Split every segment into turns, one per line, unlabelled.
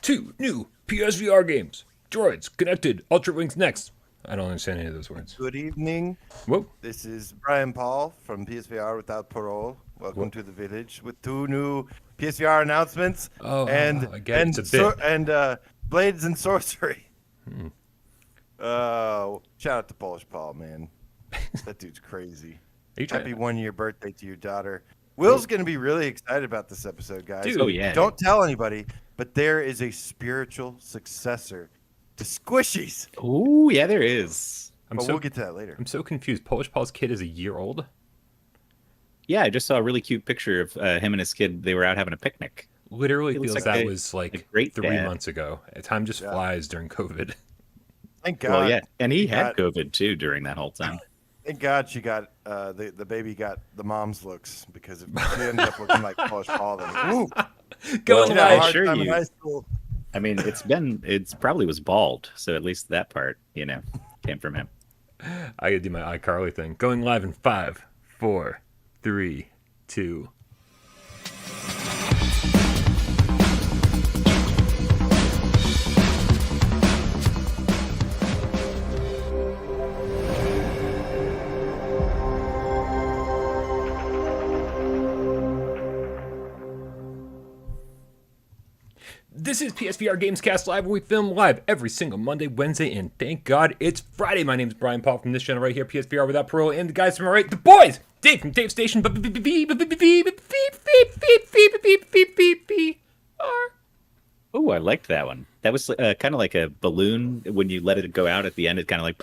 2 new PSVR games. Droids, Connected, Ultrawings Next. I don't understand any of those words.
Good evening.
Whoa.
This is Brian Paul from PSVR Without Parole. Welcome to the village with 2 new PSVR announcements.
I get it. It's a bit.
Blades and Sorcery. Shout out to Polish Paul, man. That dude's crazy. Happy 1-year birthday to your daughter. Will's going to be really excited about this episode, guys.
Dude. Oh, yeah.
Don't tell anybody, but there is a spiritual successor to Squishies.
Oh, yeah, there is.
We'll get to that later.
I'm so confused. Polish Paul's kid is a year old?
Yeah, I just saw a really cute picture of him and his kid. They were out having a picnic.
Literally
He looks
feels
like
that
a
was like
great
3
dad.
months ago. Time just flies during COVID.
Thank God.
Well, yeah, and he had COVID too during that whole time.
Thank God she got the baby got the mom's looks, because if she ended up looking like Polish Paul, then woo,
Going
she'd have a
live.
hard
assure
time in
you.
high school.
I mean, it's probably was bald, so at least that part, came from him.
I gotta do my iCarly thing. Going live in 5, 4, 3, 2. This is PSVR Gamescast Live, where we film live every single Monday, Wednesday, and thank God it's Friday. My name's Brian Paul from this channel right here, PSVR Without Parole, and the guys from my right, the boys! Dave from Dave Station,
Oh, I liked that one. That was kind of like a balloon. When you let it go out at the end, it's kind of like...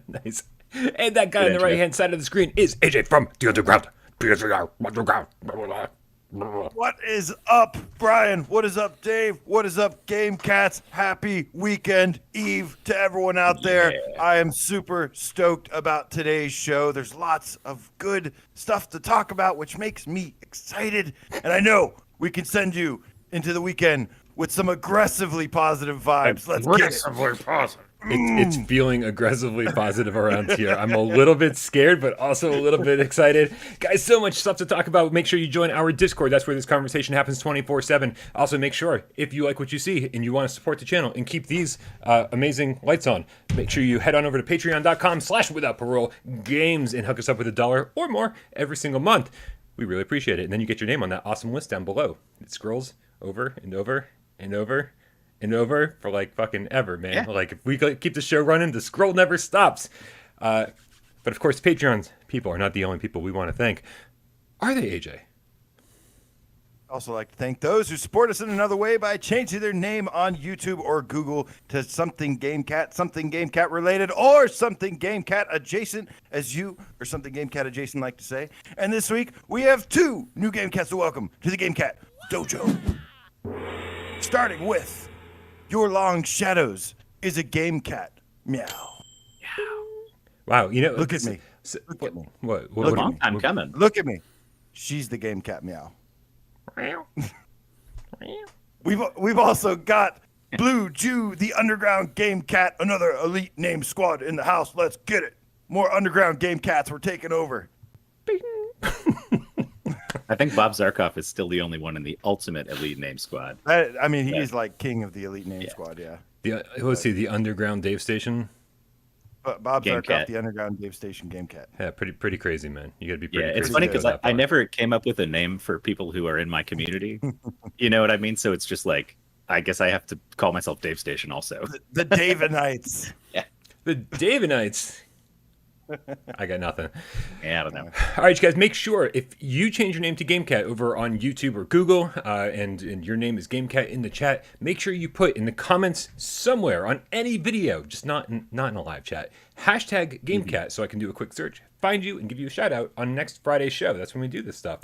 Nice. And that guy on the right-hand side of the screen is AJ from The Underground, PSVR Underground.
What is up, Brian? What is up, Dave? What is up, Gamecats? Happy weekend eve to everyone out there.
Yeah.
I am super stoked about today's show. There's lots of good stuff to talk about, which makes me excited. And I know we can send you into the weekend with some aggressively positive vibes. Let's get it.
It's feeling aggressively positive around here. I'm a little bit scared, but also a little bit excited. Guys, so much stuff to talk about. Make sure you join our Discord. That's where this conversation happens 24/7. Also, make sure, if you like what you see and you want to support the channel and keep these amazing lights on, make sure you head on over to patreon.com/withoutparole games and hook us up with $1 or more every single month. We really appreciate it. And then you get your name on that awesome list down below. It scrolls over and over and over and over for like fucking ever, man.
Yeah.
Like, if we keep the show running, the scroll never stops. But of course, Patreon's people are not the only people we want to thank. Are they, AJ?
Also like to thank those who support us in another way by changing their name on YouTube or Google to something Gamecat related, or something Gamecat adjacent, as you or something Gamecat adjacent like to say. And this week we have 2 new Gamecats to welcome to the Gamecat Dojo. Starting with Your Long Shadows is a Gamecat. Meow.
Wow, you know,
Look at me. Look at me.
What?
Look, long time coming.
Look at me. She's the Gamecat. Meow. We've also got Blue Jew, the Underground Gamecat, another elite name squad in the house. Let's get it. More Underground Gamecats. We're taking over.
I think Bob Zarkov is still the only one in the ultimate elite name squad.
He's like king of the elite name squad. Yeah.
Let's see, the Underground Dave Station.
But Bob
Gamecat.
Zarkov, the Underground Dave Station Gamecat.
Yeah, pretty crazy, man. You got to be pretty
Yeah,
crazy.
it's funny
to
because
go that
I
far.
never came up with a name for people who are in my community. You know what I mean? So it's just like, I guess I have to call myself Dave Station also.
The Davenites.
The Davenites. I got nothing.
Yeah, I don't know.
All right, you guys, make sure if you change your name to Gamecat over on YouTube or Google, and your name is Gamecat in the chat, make sure you put in the comments somewhere on any video, just not in a live chat, hashtag Gamecat, so I can do a quick search, find you, and give you a shout out on next Friday's show. That's when we do this stuff.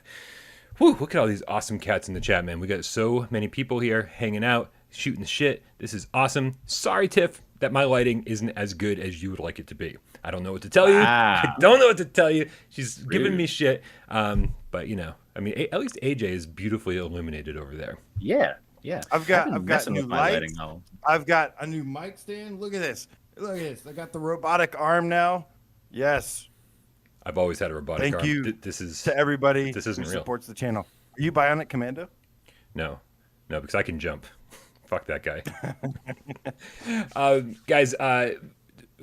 Whew, look at all these awesome cats in the chat, man. We got so many people here hanging out, shooting the shit. This is awesome. Sorry, Tiff, that my lighting isn't as good as you would like it to be. I don't know what to tell you. I don't know what to tell you. She's giving me shit. But you know, I mean, at least AJ is beautifully illuminated over there.
Yeah.
I've got
messing
new
with my
lights.
lighting all.
I've got a new mic stand. Look at this. I got the robotic arm now. Yes.
I've always had a robotic arm.
Thank you
This is
to everybody
This isn't
who
real.
supports the channel. Are you Bionic Commando?
No. No, because I can jump. Fuck that guy. Guys,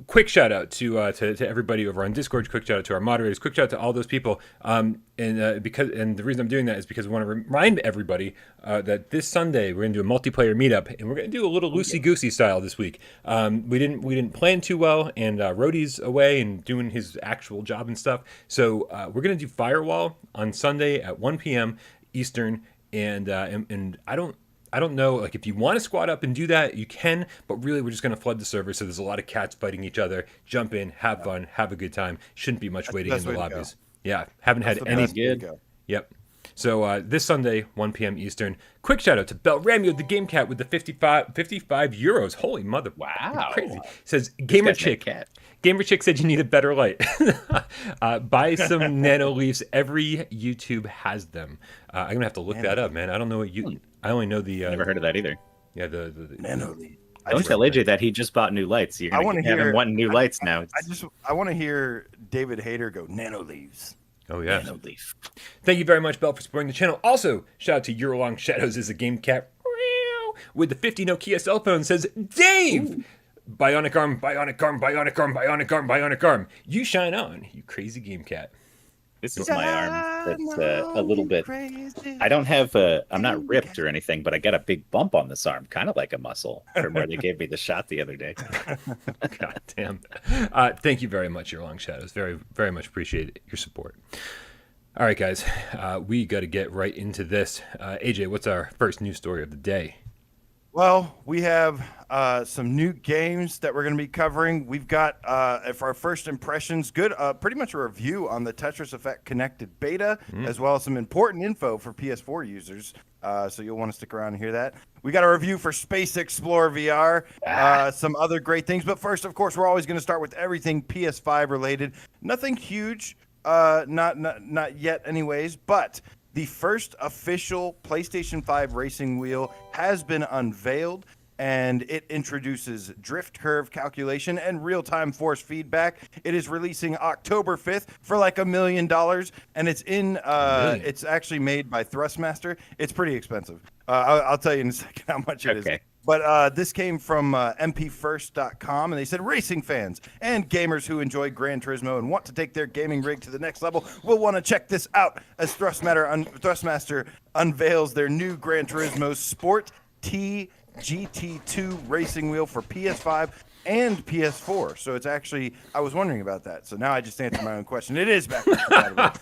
quick shout out to everybody over on Discord. Quick shout out to our moderators. Quick shout out to all those people. And the reason I'm doing that is because I want to remind everybody that this Sunday we're gonna do a multiplayer meetup, and we're gonna do a little loosey goosey style this week. We didn't plan too well, and Rhodey's away and doing his actual job and stuff. So we're gonna do Firewall on Sunday at 1 p.m. Eastern, and I don't know, like, if you want to squad up and do that, you can, but really we're just going to flood the server, so there's a lot of cats fighting each other. Jump in, have fun, have a good time. Shouldn't be much waiting in the lobbies. Yeah, haven't had any.
Good.
Yep. So this Sunday, 1 p.m. Eastern. Quick shout out to Belramio the Gamecat with the 55 euros. Holy mother.
Wow.
Crazy. Says, Gamer Chick. Gamer Chick said you need a better light. Buy some nano leaves. Every YouTube has them. I'm going to have to look that up, man. I don't know what you... I only know the...
Never heard of that either.
Yeah, the
Nano leaf.
Don't tell AJ that he just bought new lights. You're going to have him wanting new lights now.
I want to hear David Hayter go nano leaves.
Oh, yeah.
Nano leaf.
Thank you very much, Bell, for supporting the channel. Also, shout out to Your Long Shadows is a Gamecat with the 50 Nokia cell phone. Says, Dave! Ooh. Bionic arm, bionic arm, bionic arm, bionic arm, bionic arm. You shine on, you crazy Gamecat.
This is my arm. That's a little bit. I don't have I'm not ripped or anything, but I got a big bump on this arm, kind of like a muscle from where they gave me the shot the other day.
God damn. Thank you very much, Your Long Shadows. Very, very much appreciate your support. All right, guys, we got to get right into this. AJ, what's our first news story of the day?
Well, we have some new games that we're going to be covering. We've got, for our first impressions, pretty much a review on the Tetris Effect Connected Beta, as well as some important info for PS4 users. So you'll want to stick around and hear that. We got a review for Space Explorer VR, some other great things. But first, of course, we're always going to start with everything PS5 related. Nothing huge, not yet anyways, but... The first official PlayStation 5 racing wheel has been unveiled, and it introduces drift curve calculation and real-time force feedback. It is releasing October 5th for like $1 million, and it's it's actually made by Thrustmaster. It's pretty expensive. I'll tell you in a second how much it is. But this came from mpfirst.com, and they said, racing fans and gamers who enjoy Gran Turismo and want to take their gaming rig to the next level will want to check this out as Thrustmaster unveils their new Gran Turismo Sport T GT2 racing wheel for PS5 and PS4. So it's actually, I was wondering about that. So now I just answered my own question. It is backwards compatible.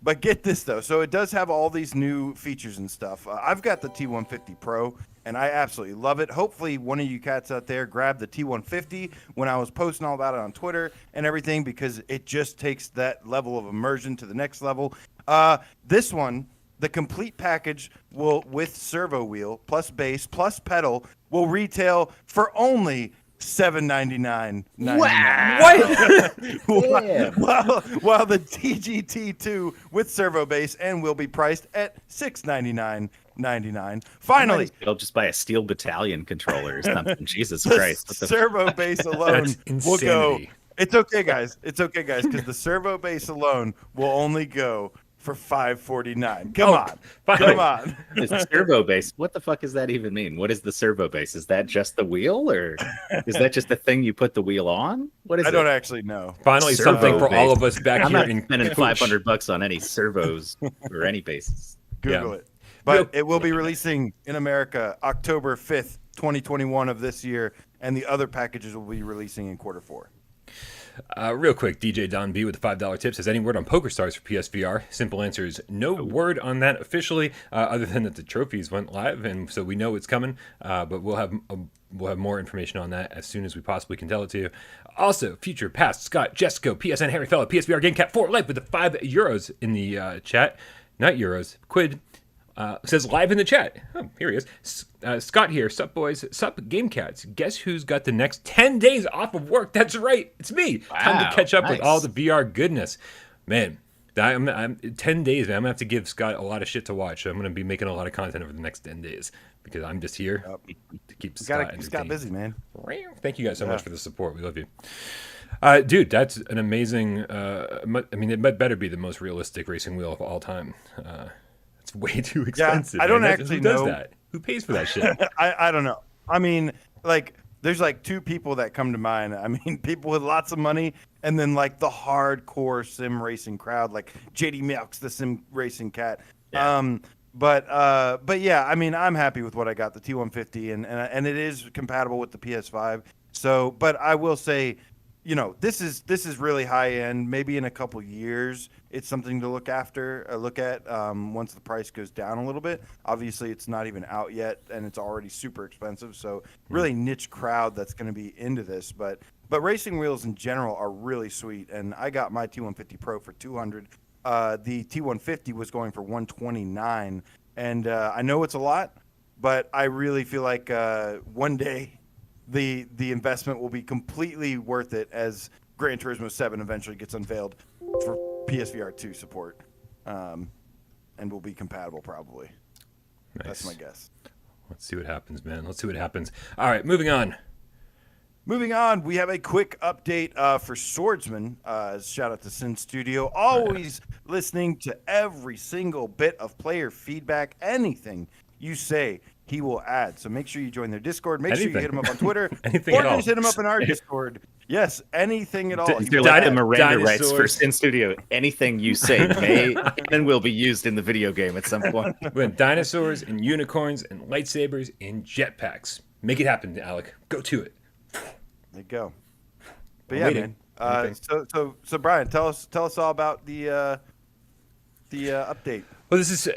But get this though. So it does have all these new features and stuff. I've got the T150 Pro and I absolutely love it. Hopefully one of you cats out there grabbed the T150 when I was posting all about it on Twitter and everything, because it just takes that level of immersion to the next level. This one, the complete package will, with servo wheel plus bass plus pedal, will retail for only $799.99. What? while the TGT2 with servo bass and will be priced at $699.99. Finally,
I'll just buy a Steel Battalion controller or something. Jesus Christ!
Servo bass alone will go. It's okay, guys. It's okay, guys, because the servo bass alone will only go for $549. Come on.
It's servo base. What the fuck does that even mean? What is the servo base? Is that just the wheel, or is that just the thing you put the wheel on? What is it?
I don't actually know.
Finally, servo something for all of us back
I'm
here
not
in
spending $500 on any servos or any bases.
Google it. But it will be releasing in America October 5th, 2021 of this year, and the other packages will be releasing in Q4.
Real quick, DJ Don B with the $5 tip says, any word on PokerStars for PSVR? Simple answer is no word on that officially, other than that the trophies went live, and so we know it's coming. But we'll have more information on that as soon as we possibly can tell it to you. Also, Future, Past, Scott, Jesco, PSN, Harry Fella, PSVR, Gamecat 4 Life with the €5 in the chat. Not euros, quid. Says live in the chat. Oh, here he is. Scott here. Sup, boys. Sup, Gamecats. Guess who's got the next 10 days off of work? That's right. It's me. Wow, time to catch up with all the VR goodness. Man, I'm 10 days, man. I'm going to have to give Scott a lot of shit to watch. So I'm going to be making a lot of content over the next 10 days because I'm just here to keep Scott entertained.
Scott busy, man.
Thank you guys so much for the support. We love you. Dude, that's an amazing... I mean, it better be the most realistic racing wheel of all time. It's way too expensive.
I don't
man.
actually
Who does
know.
that? Who pays for that shit?
I don't know. I mean, like, there's like two people that come to mind. I mean, people with lots of money, and then like the hardcore sim racing crowd, like JD Milks, the sim racing cat.
Yeah.
But yeah, I mean, I'm happy with what I got, the T150, and it is compatible with the PS5. So, but I will say, you know, this is really high end. Maybe in a couple years, it's something to look at once the price goes down a little bit. Obviously, it's not even out yet, and it's already super expensive. So, really niche crowd that's going to be into this. But racing wheels in general are really sweet, and I got my T150 Pro for $200. The T150 was going for $129, and I know it's a lot, but I really feel like one day the investment will be completely worth it as Gran Turismo 7 eventually gets unveiled for PSVR 2 support, and will be compatible probably.
Nice.
That's my guess.
Let's see what happens, man. Let's see what happens. All right, moving on.
Moving on, we have a quick update for Swordsman. Shout out to Sin Studio. Always listening to every single bit of player feedback. Anything you say, he will add. So make sure you join their Discord. Make sure you hit him up on Twitter.
Anything
or
at all.
just hit him up in our Discord. Yes, anything at all.
You're like the Miranda rights
dinosaurs.
for Sin Studio. Anything you say may and will be used in the video game at some point.
We have dinosaurs and unicorns and lightsabers and jetpacks. Make it happen, Alec. Go to it.
There you go. But
I'm
yeah,
waiting.
man. So Brian, tell us all about the update.
Well, this is,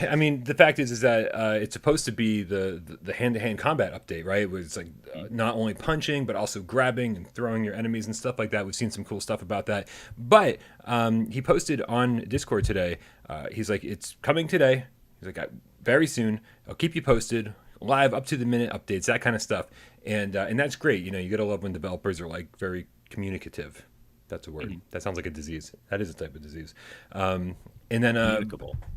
I mean, the fact is that it's supposed to be the hand-to-hand combat update, right? Where it's like not only punching, but also grabbing and throwing your enemies and stuff like that. We've seen some cool stuff about that. But he posted on Discord today, he's like, it's coming today. He's like, very soon. I'll keep you posted. Live up-to-the-minute updates, that kind of stuff. And that's great. You know, you got to love when developers are like very communicative. That's a word. Mm-hmm. That sounds like a disease. That is a type of disease. And then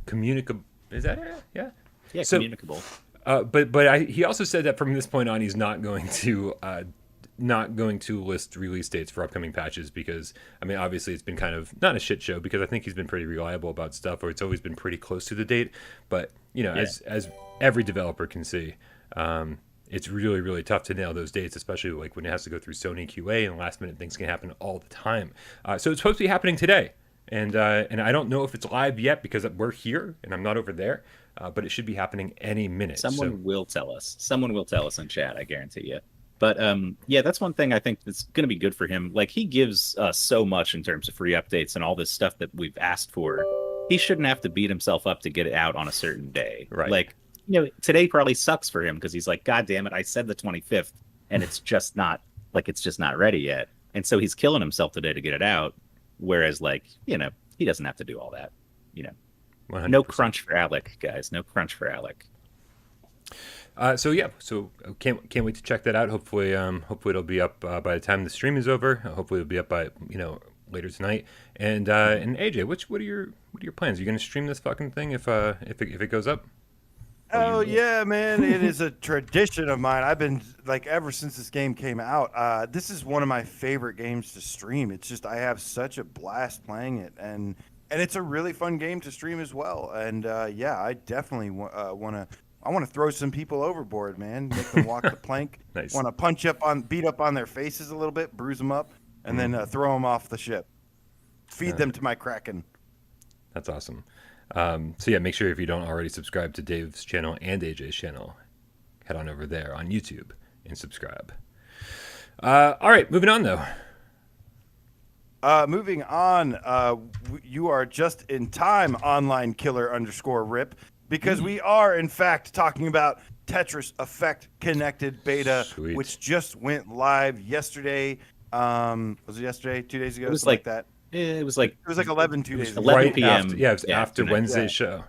communicable. Is that it? Yeah.
Yeah, so, communicable.
But he also said that from this point on, he's not going to list release dates for upcoming patches because, I mean, obviously it's been kind of not a shit show because I think he's been pretty reliable about stuff, or it's always been pretty close to the date. But you know, as every developer can see, it's really, really tough to nail those dates, especially like when it has to go through Sony QA and last minute things can happen all the time. So it's supposed to be happening today. And I don't know if it's live yet because we're here and I'm not over there, but it should be happening any minute.
Someone will tell us. Someone will tell us in chat, I guarantee you. But yeah, that's one thing I think that's going to be good for him. Like, he gives us so much in terms of free updates and all this stuff that we've asked for. He shouldn't have to beat himself up to get it out on a certain day.
Right.
Like, you know, today probably sucks for him because he's like, God damn it, I said the 25th and it's just not ready yet. And so he's killing himself today to get it out. Whereas, like, you know, he doesn't have to do all that. You know, 100%. No crunch for Alec, guys. No crunch for Alec.
So can't wait to check that out. Hopefully it'll be up by the time the stream is over. Hopefully it'll be up by later tonight. And AJ, what are your plans? Are you gonna stream this fucking thing if it goes up?
Oh yeah, man! It is a tradition of mine. I've been like ever since this game came out. This is one of my favorite games to stream. It's just I have such a blast playing it, and it's a really fun game to stream as well. And yeah, I definitely want to throw some people overboard, man. Make them walk the plank.
Nice.
Want to beat up on their faces a little bit, bruise them up, and then throw them off the ship. Feed them to my Kraken.
That's awesome. So yeah, make sure if you don't already subscribe to Dave's channel and AJ's channel, head on over there on YouTube and subscribe. All right, moving on though.
Moving on, you are just in time, online killer _rip, because we are in fact talking about Tetris Effect Connected Beta,
Sweet.
Which just went live yesterday. Was it yesterday? 2 days ago?
It was
Something like that.
It was like
11 2 days ago.
11 p.m.
After, it was after Wednesday's show.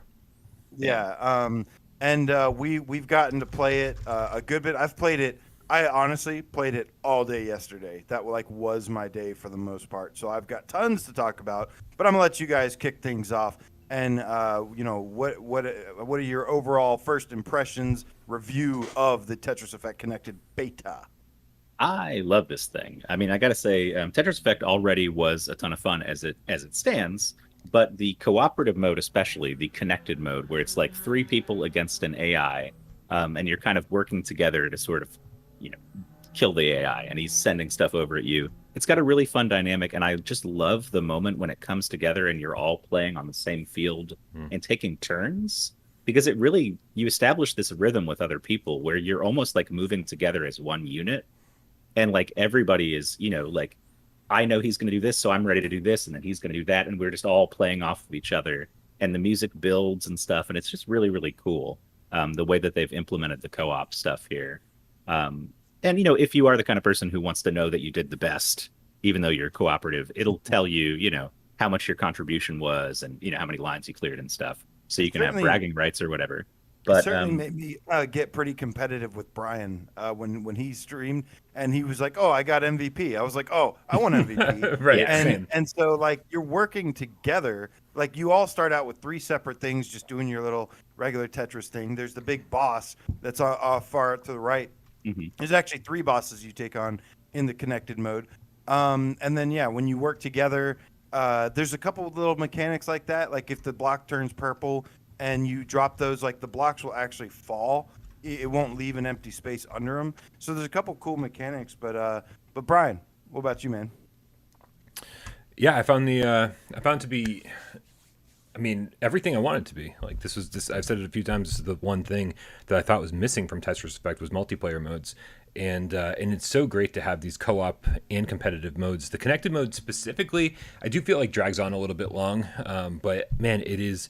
Yeah. And we've gotten to play it a good bit. I've played it. I honestly played it all day yesterday. That was my day for the most part. So I've got tons to talk about. But I'm gonna let you guys kick things off. And what are your overall first impressions, review of the Tetris Effect Connected Beta?
I love this thing. I mean, I gotta say, Tetris Effect already was a ton of fun as it stands, But the cooperative mode, especially the connected mode, where it's like 3 people against an AI, and you're kind of working together to sort of, you know, kill the AI, and he's sending stuff over at you. It's got a really fun dynamic, and I just love the moment when it comes together and you're all playing on the same field and taking turns, because it really, you establish this rhythm with other people where you're almost like moving together as one unit, and like everybody is, you know, like, I know he's going to do this, so I'm ready to do this, and then he's going to do that, and we're just all playing off of each other, and the music builds and stuff, and it's just really, really cool, the way that they've implemented the co-op stuff here. And, you know, if you are the kind of person who wants to know that you did the best, even though you're cooperative, it'll tell you, you know, how much your contribution was and, you know, how many lines you cleared and stuff. So you can have bragging rights or whatever. But
it certainly made me get pretty competitive with Brian when he streamed, and he was like, "Oh, I got MVP." I was like, "Oh, I want MVP."
Right.
Yeah.
And so like you're working together. Like you all start out with 3 separate things, just doing your little regular Tetris thing. There's the big boss that's far to the right. There's actually 3 bosses you take on in the connected mode. And then yeah, when you work together, there's a couple of little mechanics like that. Like if the block turns purple and you drop those, like the blocks will actually fall. It won't leave an empty space under them. So there's a couple cool mechanics. But Brian, what about you, man?
Yeah, I found to be, I mean, everything I wanted to be. Like this. I've said it a few times. This is the one thing that I thought was missing from Tetris Effect was multiplayer modes, and it's so great to have these co-op and competitive modes. The connected mode specifically, I do feel like drags on a little bit long, but man, it is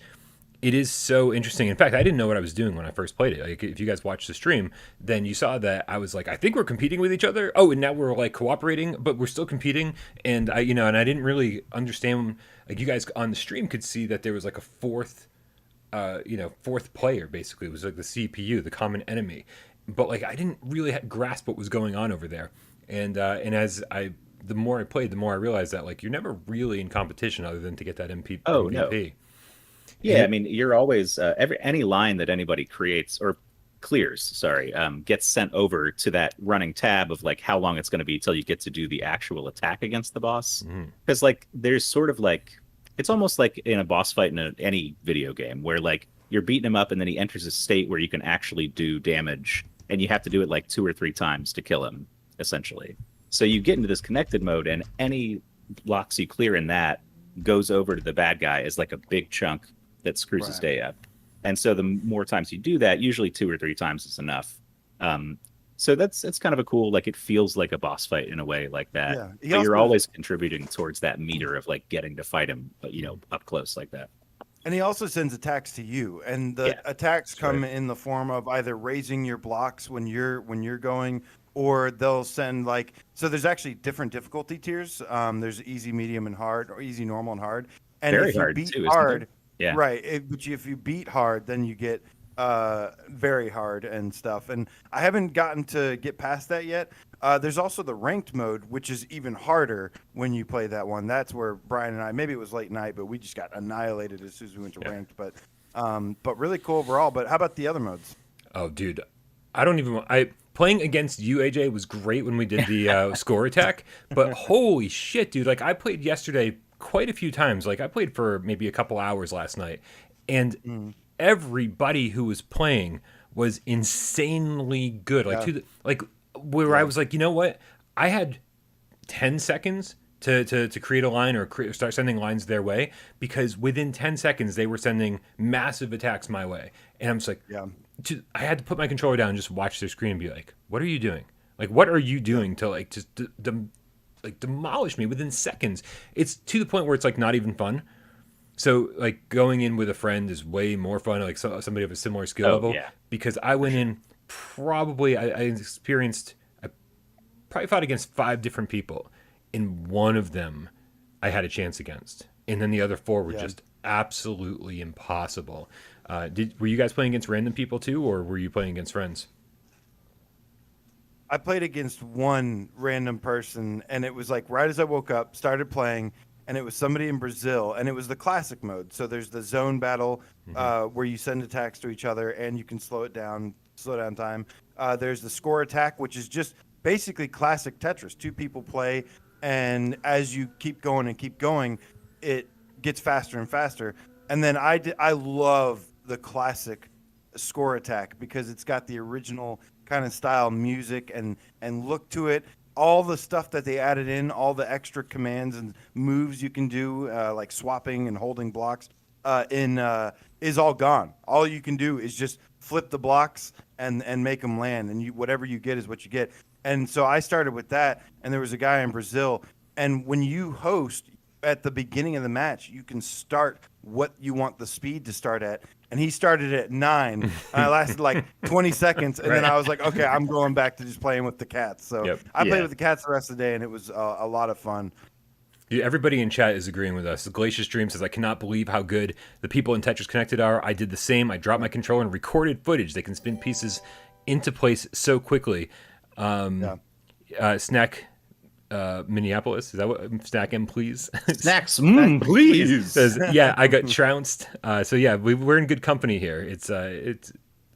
so interesting. In fact, I didn't know what I was doing when I first played it. Like, if you guys watched the stream, then you saw that I was like, I think we're competing with each other. Oh, and now we're like cooperating, but we're still competing. And I didn't really understand. Like, you guys on the stream could see that there was like a fourth player. Basically, it was like the CPU, the common enemy. But like, I didn't really grasp what was going on over there. And the more I played, the more I realized that like you're never really in competition other than to get that MVP.
Oh, no. Yeah, I mean, you're always any line that anybody creates or clears, sorry, gets sent over to that running tab of like how long it's going to be till you get to do the actual attack against the boss. Because like there's sort of like, it's almost like in a boss fight in any video game where like you're beating him up and then he enters a state where you can actually do damage, and you have to do it like 2 or 3 times to kill him, essentially. So you get into this connected mode, and any blocks you clear in that goes over to the bad guy as like a big chunk that screws his day up. And so the more times you do that, usually 2 or 3 times is enough. So it's kind of a cool, like, it feels like a boss fight in a way like that. Yeah. But you're always contributing towards that meter of like getting to fight him, you know, up close like that.
And he also sends attacks to you, and the attacks come in the form of either raising your blocks when you're going, or they'll send like, so there's actually different difficulty tiers. There's easy, medium, and hard, or easy, normal, and hard. And
very
if you
hard
beat
too,
hard,
yeah,
right. But if you beat hard, then you get very hard and stuff. And I haven't gotten to get past that yet. There's also the ranked mode, which is even harder when you play that one. That's where Brian and I, maybe it was late night, but we just got annihilated as soon as we went to ranked. But really cool overall. But how about the other modes?
Oh, dude, playing against you, AJ, was great when we did the score attack. But holy shit, dude! Like, I played yesterday quite a few times. Like, I played for maybe a couple hours last night, and everybody who was playing was insanely good. Like I was like, you know what? I had 10 seconds to create a line or start sending lines their way, because within 10 seconds they were sending massive attacks my way, and I'm just like, I had to put my controller down and just watch their screen and be like, what are you doing? Like, what are you doing to like just demolish me within seconds? It's to the point where it's like not even fun. So like going in with a friend is way more fun, like somebody of a similar skill level. Yeah. Because I went in I probably fought against 5 different people. And one of them I had a chance against. And then the other 4 were just absolutely impossible. Were you guys playing against random people too, or were you playing against friends?
I played against one random person, and it was like right as I woke up, started playing, and it was somebody in Brazil, and it was the classic mode. So there's the zone battle where you send attacks to each other, and you can slow down time. There's the score attack, which is just basically classic Tetris. 2 people play, and as you keep going, it gets faster and faster. And then I love the classic score attack because it's got the original kind of style music and look to it. All the stuff that they added in, all the extra commands and moves you can do, like swapping and holding blocks, is all gone. All you can do is just flip the blocks and make them land, and whatever you get is what you get. And so I started with that, and there was a guy in Brazil, and when you host at the beginning of the match, you can start what you want the speed to start at. And he started at 9, and I lasted like 20 seconds, and then I was like, okay, I'm going back to just playing with the cats. So I played with the cats the rest of the day, and it was a lot of fun.
Dude, everybody in chat is agreeing with us. Glacier Stream says, I cannot believe how good the people in Tetris Connected are. I did the same. I dropped my controller and recorded footage. They can spin pieces into place so quickly. Snack Minneapolis, is that what? Snack M, please.
Snacks, please.
Says, yeah, I got trounced. So yeah, we're in good company here.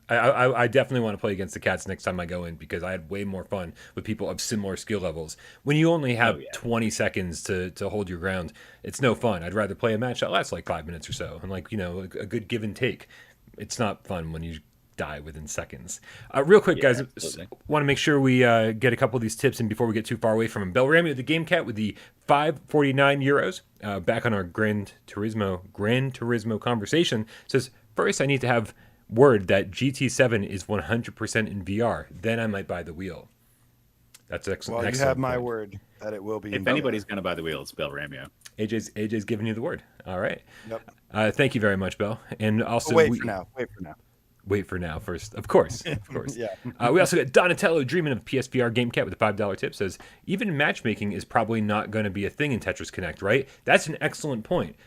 I definitely want to play against the cats next time I go in because I had way more fun with people of similar skill levels. When you only have 20 seconds to hold your ground, it's no fun. I'd rather play a match that lasts like 5 minutes or so and like, a good give and take. It's not fun when you die within seconds. Real quick, guys, want to make sure we get a couple of these tips in before we get too far away from him. Belrami with the Gamecat with the 549 euros. Back on our Gran Turismo conversation. Says, first I need to have word that GT7 is 100% in VR. Then I might buy the wheel. That's excellent.
Well, you have my word that it will be.
If anybody's going to buy the wheel, it's Bell Ramio.
AJ's giving you the word. All right.
Yep.
Thank you very much, Bell. And also,
Wait for now first. Of course. Yeah.
We also got Donatello dreaming of PSVR Gamecat with a $5 tip. Says, even matchmaking is probably not going to be a thing in Tetris Connect, right? That's an excellent point.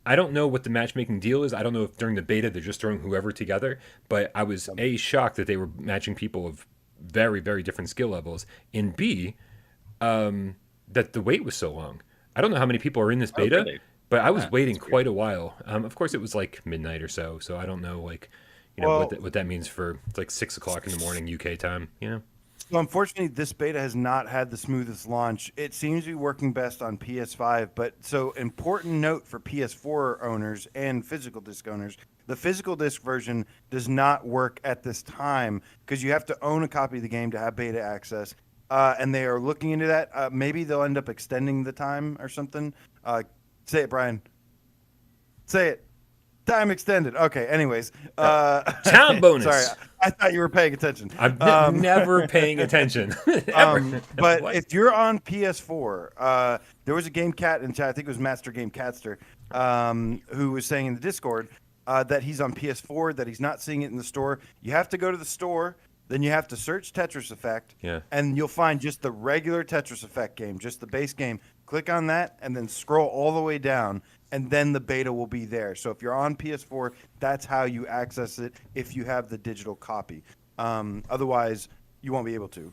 I don't know what the matchmaking deal is. I don't know if during the beta they're just throwing whoever together, but I was shocked that they were matching people of very, very different skill levels, and B, that the wait was so long. I don't know how many people are in this beta, but I was waiting quite a while. Of course, it was like midnight or so I don't know, what that means for like 6 o'clock in the morning UK time.
So unfortunately, this beta has not had the smoothest launch. It seems to be working best on PS5, but so important note for PS4 owners and physical disc owners, the physical disc version does not work at this time because you have to own a copy of the game to have beta access, and they are looking into that. Maybe they'll end up extending the time or something. Say it, Brian. Say it. Time extended. Okay, anyways.
Time bonus.
Sorry, I thought you were paying attention.
I'm never paying attention.
But if you're on PS4, there was a Gamecat in chat, I think it was Master Gamecatster, who was saying in the Discord that he's on PS4, that he's not seeing it in the store. You have to go to the store, then you have to search Tetris Effect, and you'll find just the regular Tetris Effect game, just the base game. Click on that, and then scroll all the way down, and then the beta will be there. So if you're on PS4, that's how you access it if you have the digital copy. Otherwise, you won't be able to.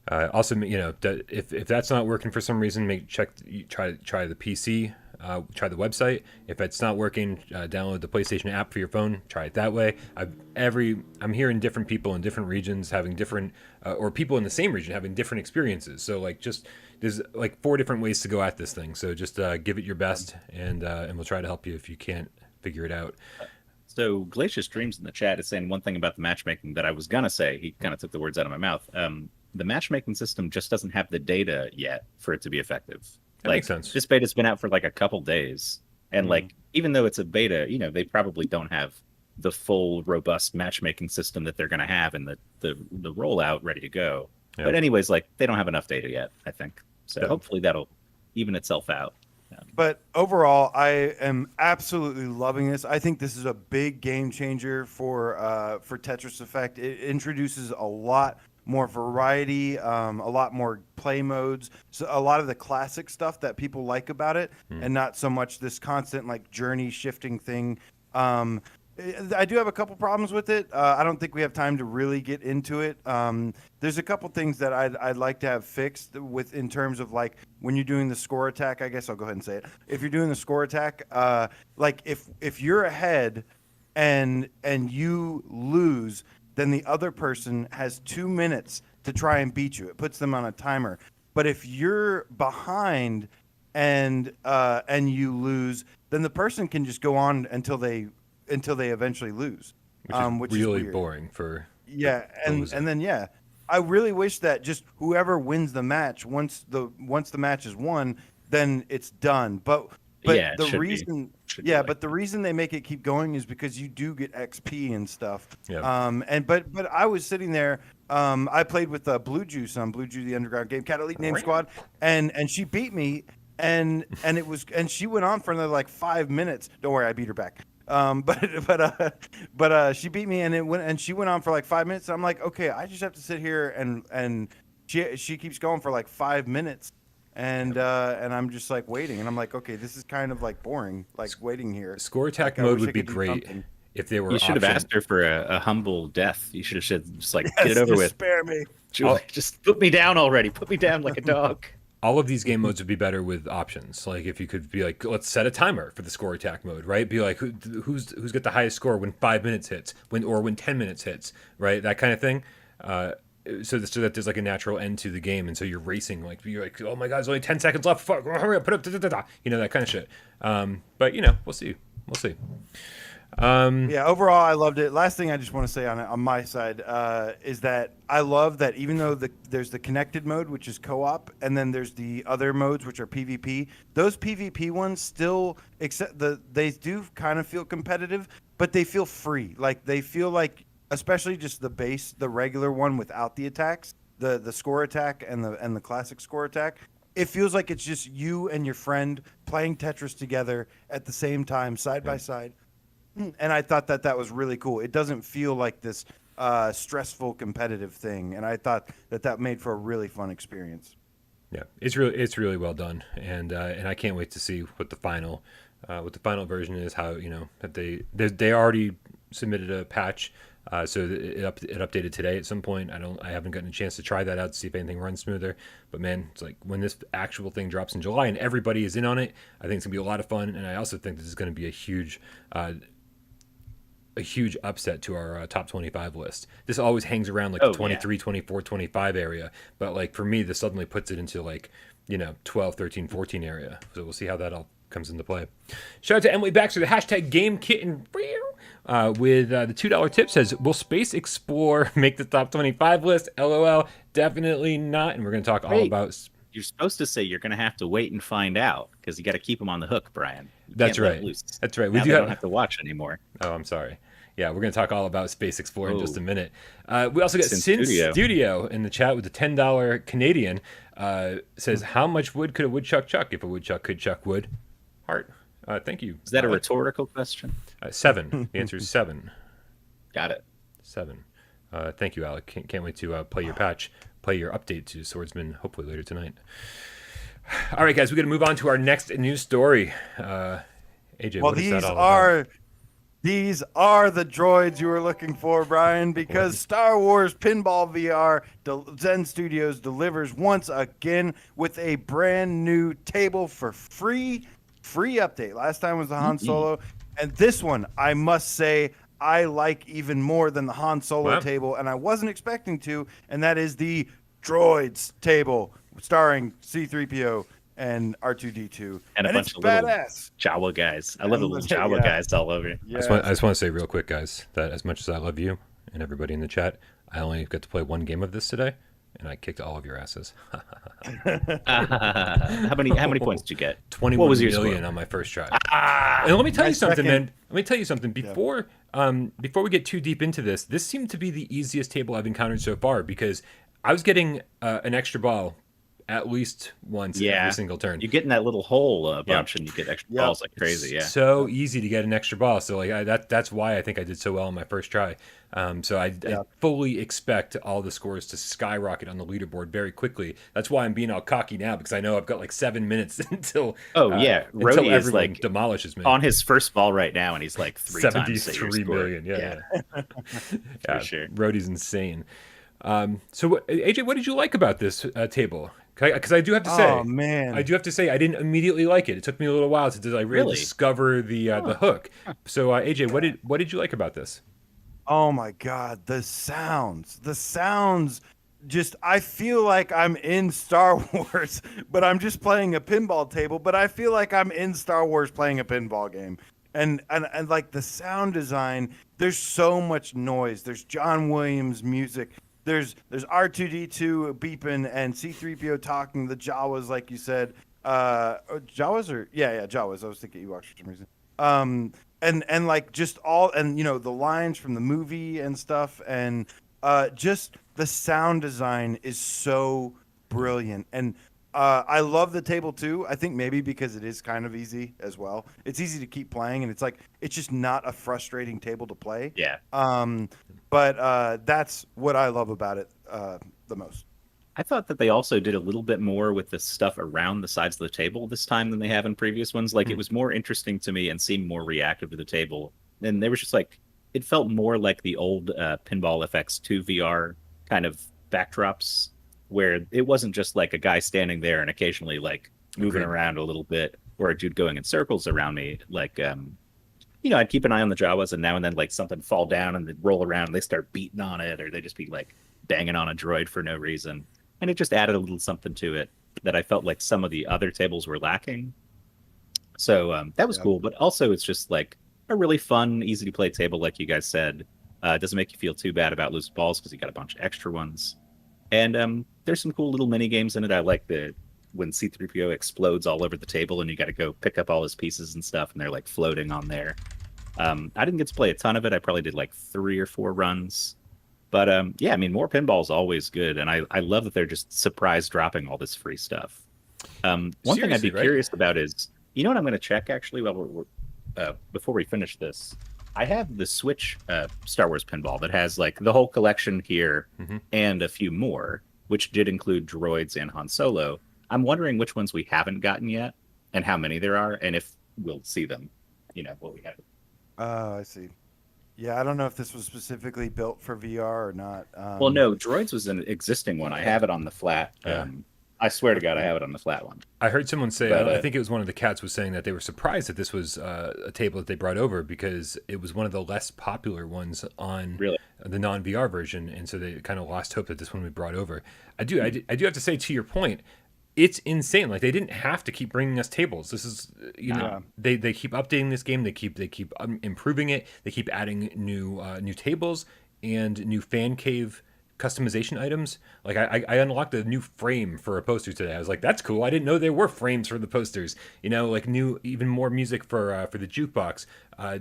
Also, if that's not working for some reason, try the PC, try the website. If it's not working, download the PlayStation app for your phone. Try it that way. I'm hearing different people in different regions having different, or people in the same region having different experiences. So there's like 4 different ways to go at this thing. So just give it your best, and we'll try to help you if you can't figure it out.
So Glacier Streams in the chat is saying one thing about the matchmaking that I was gonna say. He kind of took the words out of my mouth. The matchmaking system just doesn't have the data yet for it to be effective.
That makes sense.
This beta's been out for like a couple days, and even though it's a beta, they probably don't have the full robust matchmaking system that they're going to have and the rollout ready to go. But anyways, they don't have enough data yet, I think. So hopefully that'll even itself out.
But overall, I am absolutely loving this. I think this is a big game changer for Tetris Effect. It introduces a lot more variety, a lot more play modes, so a lot of the classic stuff that people like about it, and not so much this constant journey shifting thing. I do have a couple problems with it. I don't think we have time to really get into it. There's a couple things that I'd like to have fixed in terms of when you're doing the score attack. I guess I'll go ahead and say it. If you're doing the score attack, if you're ahead and you lose, then the other person has 2 minutes to try and beat you. It puts them on a timer. But if you're behind and you lose, then the person can just go on until they eventually lose,
which is really
weird.
boring for
and then I really wish that just whoever wins the match, once the match is won, then it's done. But the reason but the reason they make it keep going is because you do get XP and stuff. But I was sitting there, I played with Blue Juice on Blue Juice the Underground Gamecat Elite Name Squad, and she beat me, and she went on for another like 5 minutes. Don't worry, I beat her back. But she beat me, and she went on for like 5 minutes. And I'm like, okay, I just have to sit here, and she keeps going for like 5 minutes, and I'm just like waiting, and I'm like, okay, this is kind of like boring, like waiting here.
Score attack mode would be great if they were.
You should have asked her for a humble death. You should have just like get it over with.
Spare me.
Just put me down already. Put me down like a dog.
All of these game modes would be better with options. Like if you could be like, let's set a timer for the score attack mode, right? Be like, who's got the highest score when 5 minutes hits, when 10 minutes hits, right? That kind of thing. So that there's like a natural end to the game, and so you're racing, like you're like, oh my god, there's only 10 seconds left. Fuck, hurry up, put up, that kind of shit. But we'll see.
Overall, I loved it. Last thing I just want to say on my side is that I love that even though there's the connected mode, which is co-op, and then there's the other modes, which are PvP. Those PvP ones still, they do kind of feel competitive, but they feel free. Like they feel like, especially just the regular one without the attacks, the score attack and the classic score attack. It feels like it's just you and your friend playing Tetris together at the same time, side by side. And I thought that was really cool. It doesn't feel like this stressful competitive thing, and I thought that made for a really fun experience.
Yeah, it's really well done, and I can't wait to see what the final version is. How that they already submitted a patch, so it updated today at some point. I haven't gotten a chance to try that out to see if anything runs smoother. But man, it's like when this actual thing drops in July and everybody is in on it, I think it's gonna be a lot of fun, and I also think this is gonna be a huge upset to our top 25 list. This always hangs around like the 23, 24, 25 area. But like for me, this suddenly puts it into like, 12, 13, 14 area. So we'll see how that all comes into play. Shout out to Emily Baxter, the hashtag GameKitten with the $2 tip says, will Space Explorer make the top 25 list? LOL, definitely not. And we're going to talk all about...
You're supposed to say you're going to have to wait and find out because you got to keep them on the hook, Brian.
That's right. That's right.
We don't have to watch anymore.
Oh, I'm sorry. Yeah, we're going to talk all about Space Explorer in just a minute. We also got Sin Studio in the chat with the $10 Canadian. Says, how much wood could a woodchuck chuck if a woodchuck could chuck wood? Heart. Thank you.
Is that a rhetorical question?
7. The answer is 7.
Got it.
7. Thank you, Alec. Can't wait to play your update to Swordsman, hopefully later tonight. All right, guys, we're going to move on to our next news story. AJ, what is that all about?
These are the droids you were looking for, Brian, because Star Wars Pinball VR Zen Studios delivers once again with a brand new table for free update. Last time was the Han Solo, and this one, I must say, I like even more than the Han Solo table, and I wasn't expecting to, and that is the Droids table, starring C-3PO and R2-D2.
And a bunch of badass little Jawa guys. I love the little Jawa guys all over.
Yeah. I just want to say real quick, guys, that as much as I love you and everybody in the chat, I only got to play one game of this today, and I kicked all of your asses.
How many points did you get?
21 million on my first try. And let me tell you something, man. Let me tell you something. Before we get too deep into this seemed to be the easiest table I've encountered so far because I was getting an extra ball at least once every single turn.
You get in that little hole bunch and you get extra balls like crazy.
It's so easy to get an extra ball. So like that's why I think I did so well on my first try. So I fully expect all the scores to skyrocket on the leaderboard very quickly. That's why I'm being all cocky now because I know I've got like 7 minutes until
Rhodey is like
demolishes me
on his first ball right now, and he's like
73 million. Yeah.
For sure.
Rhodey's insane. So AJ, what did you like about this table? Because I do have to say, I do have to say, I didn't immediately like it. It took me a little while to really discover the hook. So AJ, what did you like about this?
Oh my God, the sounds I feel like I'm in Star Wars, but I'm just playing a pinball table, but I feel like I'm in Star Wars playing a pinball game. And like the sound design, there's so much noise. There's John Williams music. There's R2D2 beeping and C3PO talking, the Jawas, like you said. Jawas or yeah, Jawas. I was thinking Ewoks for some reason. And like just all, and you know, the lines from the movie and stuff, and just the sound design is so brilliant. And I love the table too. I think maybe because it is kind of easy as well. It's easy to keep playing, and it's like it's just not a frustrating table to play.
Yeah.
But that's what I love about it the most.
I thought that they also did a little bit more with the stuff around the sides of the table this time than they have in previous ones. Like it was more interesting to me and seemed more reactive to the table. And there was just like, it felt more like the old Pinball FX2 VR kind of backdrops, where it wasn't just like a guy standing there and occasionally like moving around a little bit, or a dude going in circles around me. Like, you know, I'd keep an eye on the Jawas, and now and then like something fall down and they'd roll around and they start beating on it, or they just be like banging on a droid for no reason. And it just added a little something to it that I felt like some of the other tables were lacking. So that was cool. But also it's just like a really fun, easy to play table, like you guys said. It doesn't make you feel too bad about loose balls because you got a bunch of extra ones. And there's some cool little mini games in it. I like when C3PO explodes all over the table and you got to go pick up all his pieces and stuff, and they're like floating on there. I didn't get to play a ton of it. I probably did like 3 or 4 runs. But yeah, I mean, more pinball is always good. And I love that they're just surprise dropping all this free stuff. One thing I'd be curious about is, you know what I'm going to check actually while before we finish this? I have the Switch Star Wars pinball that has like the whole collection here and a few more, which did include Droids and Han Solo. I'm wondering which ones we haven't gotten yet and how many there are, and if we'll see them, you know, what we have.
Oh, I see. Yeah, I don't know if this was specifically built for VR or not.
Well, no, Droids was an existing one. I have it on the flat. I swear to God, I have it on the flat one.
I heard someone say, I think it was one of the cats was saying that they were surprised that this was a table that they brought over because it was one of the less popular ones on the non-VR version, and so they kind of lost hope that this one would be brought over. I do have to say, to your point, it's insane. Like, they didn't have to keep bringing us tables. This is, you know, they keep updating this game. They keep improving it. They keep adding new tables and new fan cave customization items. Like I unlocked a new frame for a poster today. I was like, that's cool. I didn't know there were frames for the posters. You know, like new, even more music for the jukebox,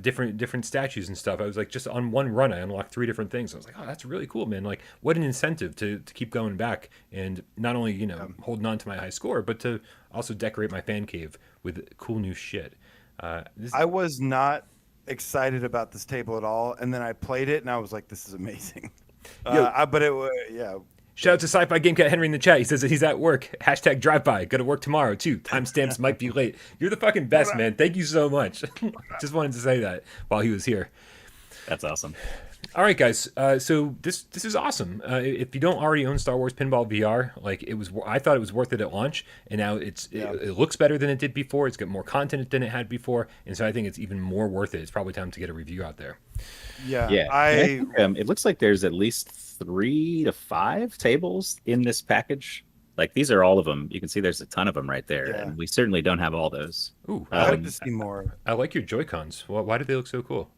different statues and stuff. I was like, just on one run, I unlocked 3 different things. I was like, oh, that's really cool, man. Like, what an incentive to keep going back and not only, you know, holding on to my high score, but to also decorate my fan cave with cool new shit.
I was not excited about this table at all, and then I played it and I was like, this is amazing. But it was, yeah.
Shout out to SciFiGamecatHenry in the chat. He says that he's at work. # drive-by. Got to work tomorrow, too. Timestamps might be late. You're the fucking best, man. Thank you so much. Just wanted to say that while he was here.
That's awesome.
All right, guys. So this is awesome. If you don't already own Star Wars Pinball VR, like I thought it was worth it at launch, and now it looks better than it did before. It's got more content than it had before, and so I think it's even more worth it. It's probably time to get a review out there.
Yeah.
I think, it looks like there's at least 3 to 5 tables in this package. Like, these are all of them. You can see there's a ton of them right there, and we certainly don't have all those.
Ooh,
I hope to see more.
I like your Joy-Cons. Why do they look so cool?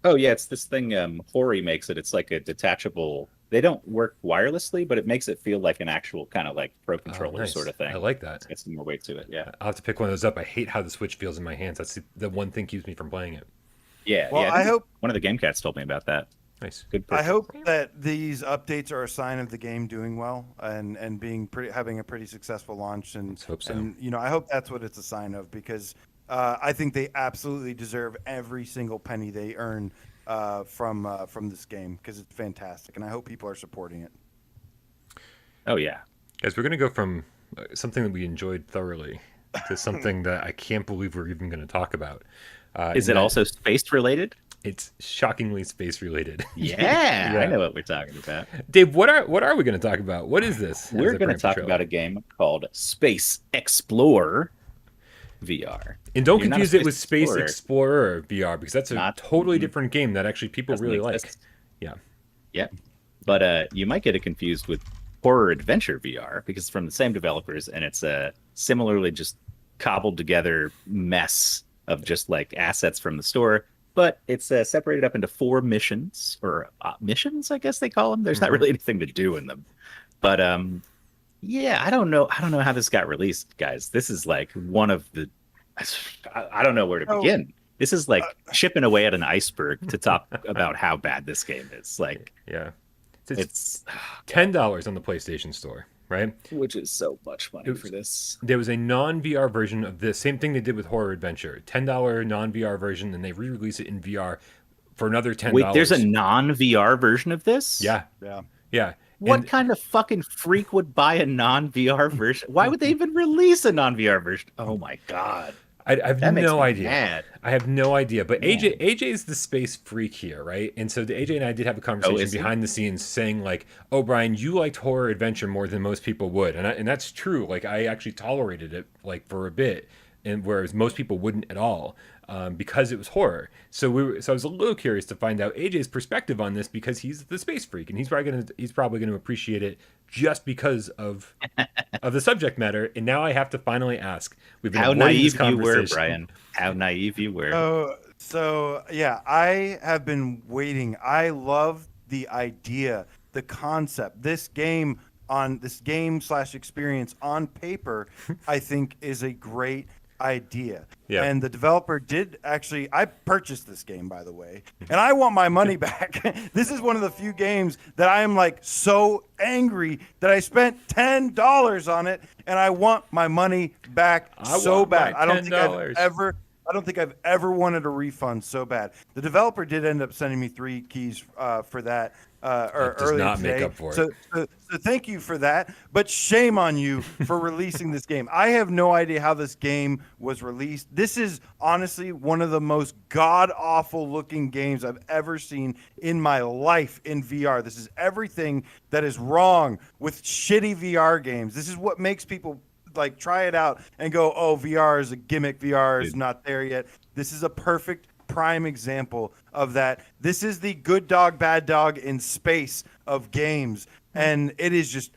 Oh, yeah, it's this thing, Hori makes it. It's like a detachable... They don't work wirelessly, but it makes it feel like an actual kind of like Pro Controller sort of thing.
I like that.
It's some more weight to it, yeah.
I'll have to pick one of those up. I hate how the Switch feels in my hands. That's the one thing keeps me from playing it.
Yeah,
well,
yeah.
I hope
one of the Gamecats told me about that.
Nice.
Good.
I hope that these updates are a sign of the game doing well and being having a pretty successful launch. And
let's hope so.
And you know, I hope that's what it's a sign of, because I think they absolutely deserve every single penny they earn from this game, because it's fantastic, and I hope people are supporting it.
Oh yeah,
guys, we're gonna go from something that we enjoyed thoroughly to something that I can't believe we're even going to talk about.
Is it also space related?
It's shockingly space related.
Yeah, I know what we're talking about.
Dave, what are we going to talk about? What is this?
We're going to talk about a game called Space Explorer VR.
And don't confuse it with Space Explorer VR, because that's a totally different game that actually people really like. Yeah.
Yeah. But you might get it confused with horror adventure VR because it's from the same developers, and it's a similarly just cobbled together mess of just like assets from the store. But it's separated up into 4 missions, or missions, I guess they call them. There's not really anything to do in them. But yeah, I don't know how this got released, guys. This is like one of the I don't know where to begin. This is like chipping away at an iceberg to talk about how bad this game is. Like,
yeah, it's $10 on the PlayStation Store, right?
Which is so much money for this.
There was a non-VR version of this. Same thing they did with Horror Adventure. $10 non-VR version, and they re-release it in VR for another $10.
Wait, there's a non-VR version of this?
Yeah.
What kind of fucking freak would buy a non-VR version? Why would they even release a non-VR version? Oh my god.
I have no idea.
Mad.
I have no idea. But AJ is the space freak here, right? And so AJ and I did have a conversation behind the scenes saying like, "Oh, Brian, you liked horror adventure more than most people would," and that's true. Like I actually tolerated it like for a bit, and whereas most people wouldn't at all. Because it was horror. So I was a little curious to find out AJ's perspective on this because he's the space freak and he's probably gonna appreciate it just because of the subject matter. And now I have to finally ask. We've been
how naive you were, Brian. How naive you were.
So yeah, I have been waiting. I love the idea, the concept. This game / experience on paper, I think is a great idea. Yeah. And the developer did actually, I purchased this game, by the way, and I want my money back. This is one of the few games that I am like so angry that I spent $10 on it, and I want my money back so bad. I don't think I've ever wanted a refund so bad. The developer did end up sending me 3 keys for that. Or
does
earlier
not
today.
make up for it.
So thank you for that, but shame on you for releasing this game. I have no idea how this game was released. This is honestly one of the most god-awful looking games I've ever seen in my life in VR. This is everything that is wrong with shitty VR games. This is what makes people like try it out and go, oh, VR is a gimmick. VR is not there yet. This is a perfect prime example of that. This is the good dog, bad dog in space of games. And it is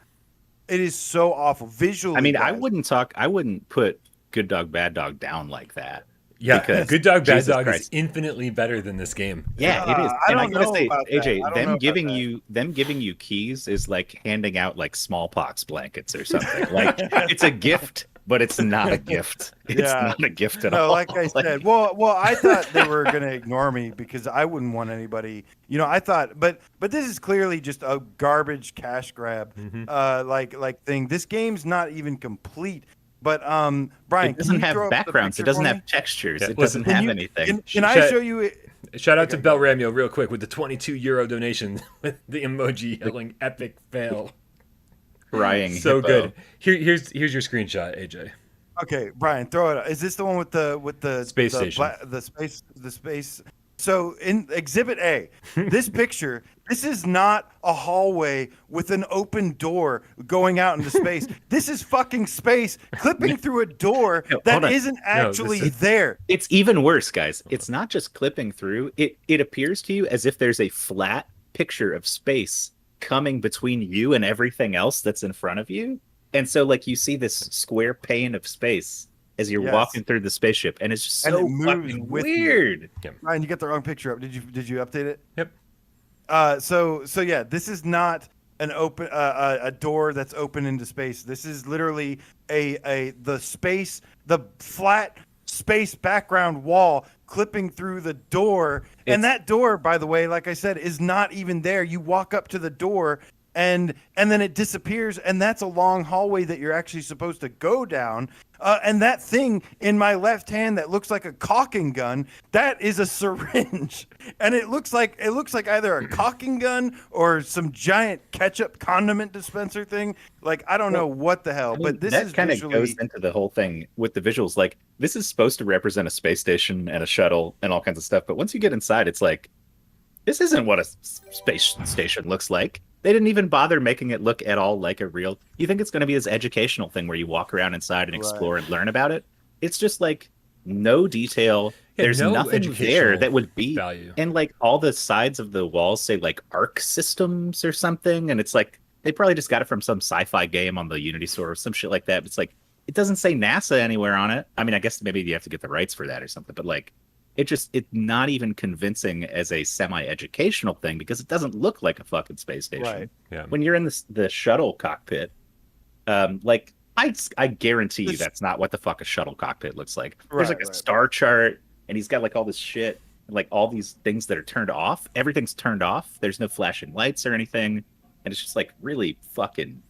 so awful visually.
I mean, I wouldn't put good dog, bad dog down like that.
Yeah, good dog, bad dog is infinitely better than this game.
Yeah, it is. And I gotta say, AJ, them giving you keys is like handing out like smallpox blankets or something. Like it's a gift, but it's not a gift. It's not a gift at all.
Like I said, well, I thought they were gonna ignore me because I wouldn't want anybody. You know, I thought, but this is clearly just a garbage cash grab, like thing. This game's not even complete. But Brian,
it doesn't have backgrounds. It doesn't have textures. It doesn't have anything.
Can I show you?
Shout out to Bel Ramio real quick with the €22 donation with the emoji yelling "epic fail."
Crying.
So good. Here's your screenshot, AJ.
Okay, Brian, throw it up. Is this the one with the
space station?
The space. So in Exhibit A, this picture, this is not a hallway with an open door going out into space. This is fucking space clipping through a door that isn't actually there.
It's even worse, guys. It's not just clipping through. It appears to you as if there's a flat picture of space coming between you and everything else that's in front of you. And so like you see this square pane of space as you're walking through the spaceship, and it's just so fucking weird.
Ryan, you got the wrong picture up. Did you update it?
Yep.
So yeah, this is not an open a door that's open into space. This is literally the flat space background wall clipping through the door, and that door, by the way, like I said, is not even there. You walk up to the door. And then it disappears, and that's a long hallway that you're actually supposed to go down. And that thing in my left hand that looks like a caulking gun, that is a syringe, and it looks like either a caulking gun or some giant ketchup condiment dispenser thing. Like I don't know what the hell, but this is
kind of goes into the whole thing with the visuals. Like this is supposed to represent a space station and a shuttle and all kinds of stuff, but once you get inside, it's like this isn't what a space station looks like. They didn't even bother making it look at all like a real... You think it's going to be this educational thing where you walk around inside and explore and learn about it? It's just like no detail. There's nothing there that would be
value.
And like all the sides of the walls say like arc systems or something. And it's like, they probably just got it from some sci-fi game on the Unity store or some shit like that. But it's like, it doesn't say NASA anywhere on it. I mean, I guess maybe you have to get the rights for that or something, but like, it's not even convincing as a semi-educational thing because it doesn't look like a fucking space station.
Right.
Yeah.
When you're in the shuttle cockpit, like I guarantee you that's not what the fuck a shuttle cockpit looks like. There's like a star chart, and he's got like all this shit, like all these things that are turned off. Everything's turned off. There's no flashing lights or anything, and it's just like really fucking.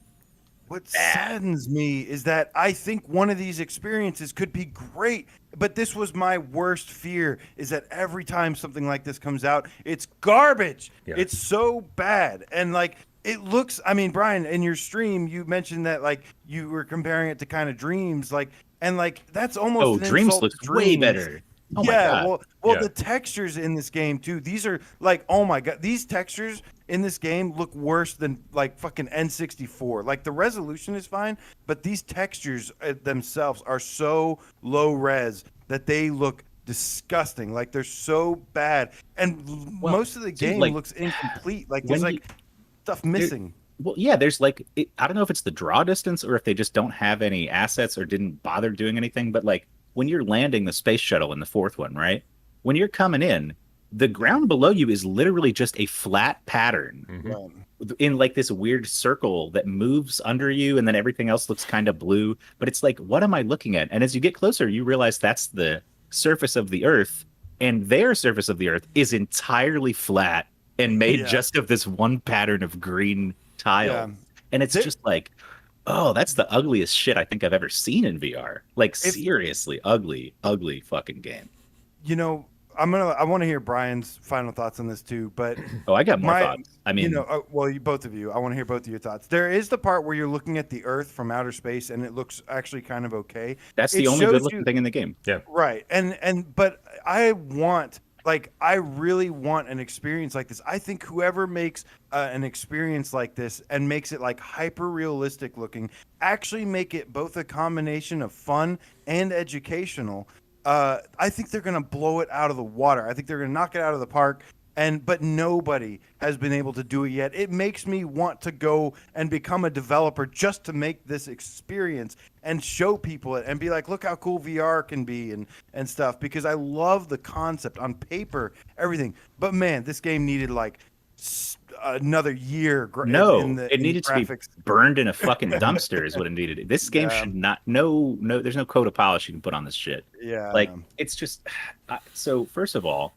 What saddens me is that I think one of these experiences could be great, but this was my worst fear, is that every time something like this comes out, it's garbage.
Yeah.
It's so bad. And like, it looks, I mean, Brian, in your stream, you mentioned that like you were comparing it to kind of Dreams, like, and like, that's almost an
Dreams
insult
looks
to
way
Dreams.
better. Oh my
Yeah,
God.
well,
Yeah.
the textures in this game too. These are like, oh my God, these textures in this game look worse than like fucking N64. Like the resolution is fine, but these textures themselves are so low res that they look disgusting. Like they're so bad, and most of the game
like,
looks incomplete. Like there's like stuff missing.
Well, yeah, there's like, I don't know if it's the draw distance or if they just don't have any assets or didn't bother doing anything, but like when you're landing the space shuttle in the fourth one, right? When you're coming in, the ground below you is literally just a flat pattern in like this weird circle that moves under you, and then everything else looks kind of blue. But it's like, what am I looking at? And as you get closer, you realize that's the surface of the Earth, and their surface of the Earth is entirely flat and made just of this one pattern of green tile.
Yeah.
And it's just like, oh, that's the ugliest shit I think I've ever seen in VR. Like, seriously, ugly fucking game.
You know, I want to hear Brian's final thoughts on this too, but
I got more thoughts. I mean,
you know, well, both of you, I want to hear both of your thoughts. There is the part where you're looking at the Earth from outer space, and it looks actually kind of okay.
That's the only good-looking thing in the game.
Yeah,
right. But I really want an experience like this. I think whoever makes an experience like this and makes it like hyper realistic looking, actually make it both a combination of fun and educational. I think they're going to blow it out of the water. I think they're going to knock it out of the park. But nobody has been able to do it yet. It makes me want to go and become a developer just to make this experience and show people it and be like, look how cool VR can be and stuff, because I love the concept on paper, everything. But man, this game needed like another year.
It needed to be burned in a fucking dumpster is what it needed. This game should not, there's no coat of polish you can put on this shit.
Yeah.
Like, it's just, so first of all,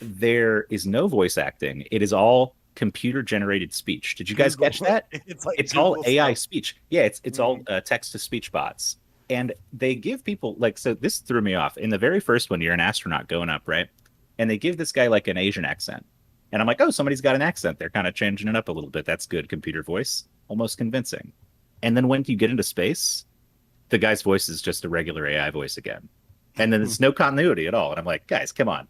there is no voice acting. It is all computer generated speech. Did you guys catch that? It's all AI speech. Yeah, it's all text to speech bots. And they give people like, so this threw me off. In the very first one, you're an astronaut going up, right? And they give this guy like an Asian accent. And I'm like, oh, somebody's got an accent. They're kind of changing it up a little bit. That's good computer voice. Almost convincing. And then when you get into space, the guy's voice is just a regular AI voice again. And then there's no continuity at all. And I'm like, guys, come on.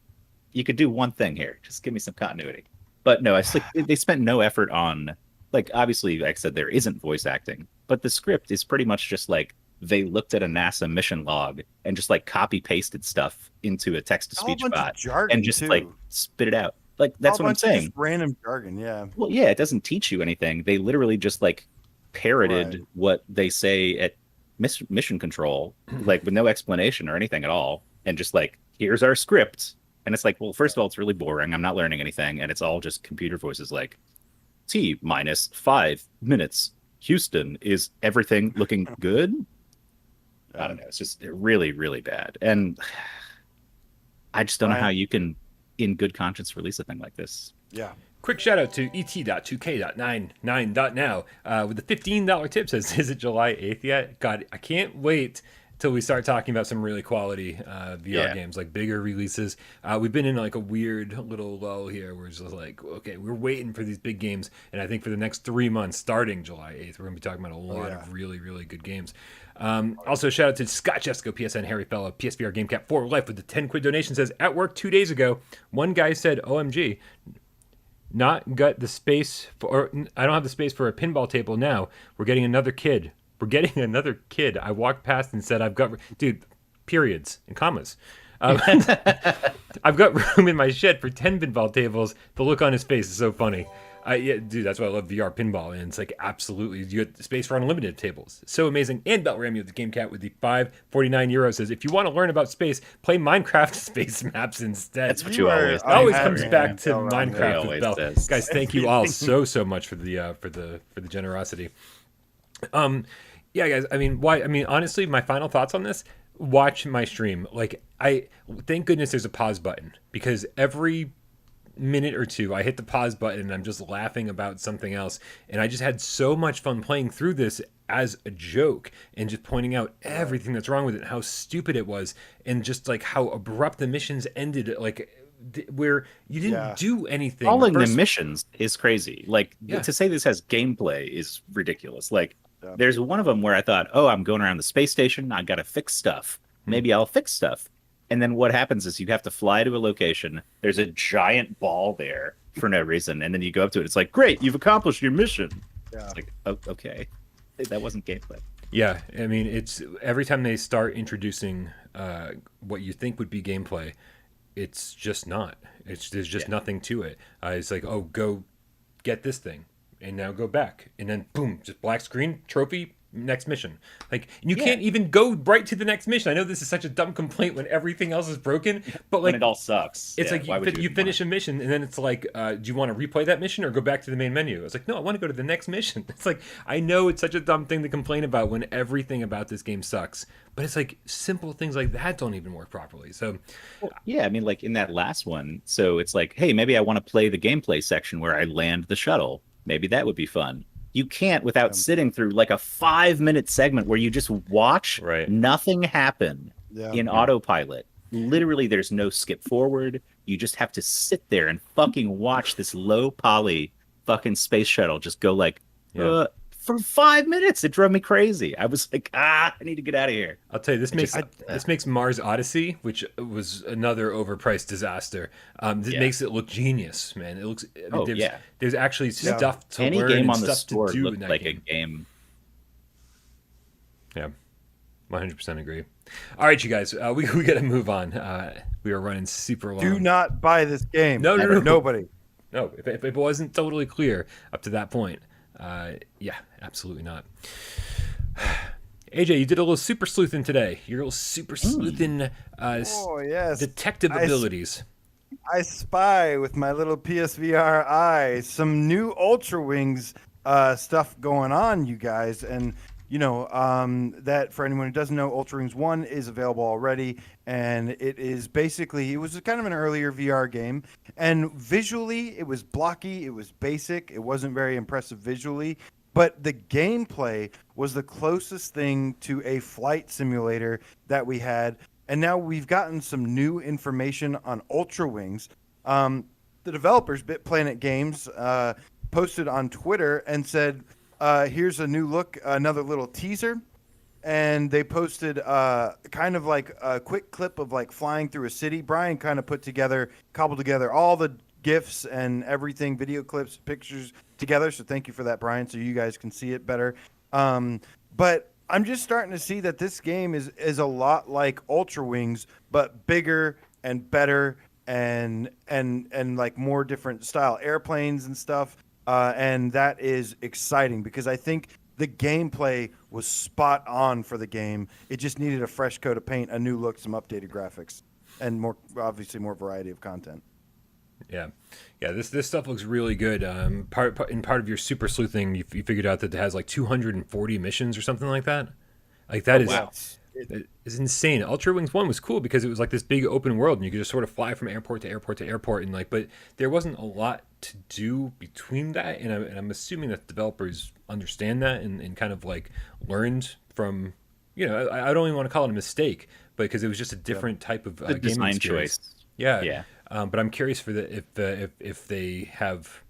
You could do one thing here. Just give me some continuity. But no, they spent no effort on, like, obviously, like I said, there isn't voice acting. But the script is pretty much just like they looked at a NASA mission log and just like copy pasted stuff into a text to speech bot and just like spit it out. Like, that's what I'm saying.
Just random jargon, yeah.
Well, yeah, it doesn't teach you anything. They literally just like parroted what they say at mission control, like with no explanation or anything at all. And just like, here's our script. And it's like, well, first of all, it's really boring. I'm not learning anything. And it's all just computer voices like, T minus 5 minutes. Houston, is everything looking good? I don't know. It's just really, really bad. And I just don't know how you can, in good conscience, release a thing like this.
Yeah.
Quick shout out to et.2k.99.now with the $15 tip says, is it July 8th yet? God, I can't wait till we start talking about some really quality VR games, like bigger releases. We've been in like a weird little lull here where it's just like, okay, we're waiting for these big games. And I think for the next 3 months, starting July 8th, we're going to be talking about a lot of really, really good games. Also, shout out to Scott Jessico, PSN Harry Fellow, PSVR Gamecat for Life with the 10 quid donation. Says, at work 2 days ago, one guy said, OMG, not got the space for, or I don't have the space for a pinball table now. We're getting another kid. I walked past and said, I've got, dude, periods and commas. I've got room in my shed for 10 pinball tables. The look on his face is so funny. Yeah, dude, that's why I love VR pinball, and it's like absolutely you get space for unlimited tables. So amazing. And Belrami of the GameCat with the 549 euro says, if you want to learn about space, play Minecraft space maps instead.
That's what you always
It always
I
comes
have
back to
Bell Rami.
Minecraft with
always
Bell.
does.
Guys, thank you all so much for the generosity. Yeah, guys. I mean, why? I mean, honestly, my final thoughts on this: watch my stream. Like, I thank goodness there's a pause button, because every minute or two I hit the pause button and I'm just laughing about something else, and I just had so much fun playing through this as a joke and just pointing out everything that's wrong with it and how stupid it was, and just like how abrupt the missions ended, like where you didn't do anything.
Calling them missions is crazy. Like,
Yeah.
to say this has gameplay is ridiculous. Like, there's one of them where I thought, oh, I'm going around the space station, I gotta fix stuff. Maybe I'll fix stuff. And then what happens is you have to fly to a location. There's a giant ball there for no reason. And then you go up to it. It's like, great, you've accomplished your mission.
Yeah.
It's like, oh, okay. That wasn't gameplay.
Yeah, I mean, it's every time they start introducing what you think would be gameplay, it's just not. There's just nothing to it. It's like, oh, go get this thing, and now go back, and then boom, just black screen, trophy, next mission. Like, you can't even go right to the next mission. I know this is such a dumb complaint when everything else is broken, but like,
When it all sucks.
it's
Yeah,
like
why would
you finish a mission, and then it's like, do you want to replay that mission or go back to the main menu? It's like, no, I want to go to the next mission. It's like, I know it's such a dumb thing to complain about when everything about this game sucks, but it's like simple things like that don't even work properly. So
Yeah, I mean, like in that last one, so it's like, hey, maybe I want to play the gameplay section where I land the shuttle. Maybe that would be fun. You can't without sitting through like a 5-minute segment where you just watch nothing happen in autopilot. Literally, there's no skip forward. You just have to sit there and fucking watch this low poly fucking space shuttle just go like, for 5 minutes. It drove me crazy. I was like, I need to get out of here.
I'll tell you, this makes Mars Odyssey, which was another overpriced disaster. This makes it look genius, man. It looks. I mean, there's actually stuff to
Any
learn
game
and
on the
stuff
store
to do in
looked
that
like
game.
a game.
Yeah, 100% agree. All right, you guys, we got to move on. We are running super long.
Do not buy this game.
No.
Nobody.
No, if it wasn't totally clear up to that point, yeah, absolutely not. AJ, you did a little super sleuthing today. Your little super sleuthing detective abilities.
I spy with my little PSVR eye some new Ultrawings stuff going on, you guys. And, that for anyone who doesn't know, Ultrawings 1 is available already. And it is basically, it was kind of an earlier VR game. And visually, it was blocky. It was basic. It wasn't very impressive visually. But the gameplay was the closest thing to a flight simulator that we had. And now we've gotten some new information on Ultrawings. The developers, BitPlanet Games, posted on Twitter and said, here's a new look, another little teaser. And they posted kind of like a quick clip of like flying through a city. Brian kind of cobbled together all the GIFs and everything, video clips, pictures together. So thank you for that, Brian, so you guys can see it better. But I'm just starting to see that this game is a lot like Ultrawings, but bigger and better and like more different style airplanes and stuff. And that is exciting because I think the gameplay was spot on for the game. It just needed a fresh coat of paint, a new look, some updated graphics, and obviously more variety of content.
Yeah. This stuff looks really good. Part of your super sleuthing, you figured out that it has like 240 missions or something like that. Like that is insane. Ultrawings 1 was cool because it was like this big open world and you could just sort of fly from airport to airport to airport, and like, but there wasn't a lot to do between that. And I'm assuming that developers understand that and kind of like learned from, I don't even want to call it a mistake, but because it was just a different type of game
design
experience.
choice.
Yeah. But I'm curious for if they have,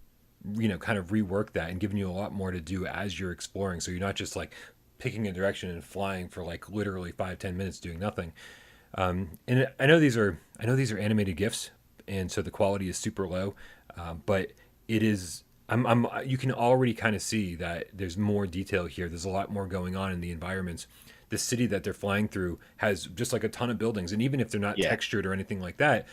kind of reworked that and given you a lot more to do as you're exploring. So you're not just like picking a direction and flying for like literally 5-10 minutes doing nothing. And I know these are animated GIFs, and so the quality is super low. But it is. You can already kind of see that there's more detail here. There's a lot more going on in the environments. The city that they're flying through has just like a ton of buildings, and even if they're not textured or anything like that,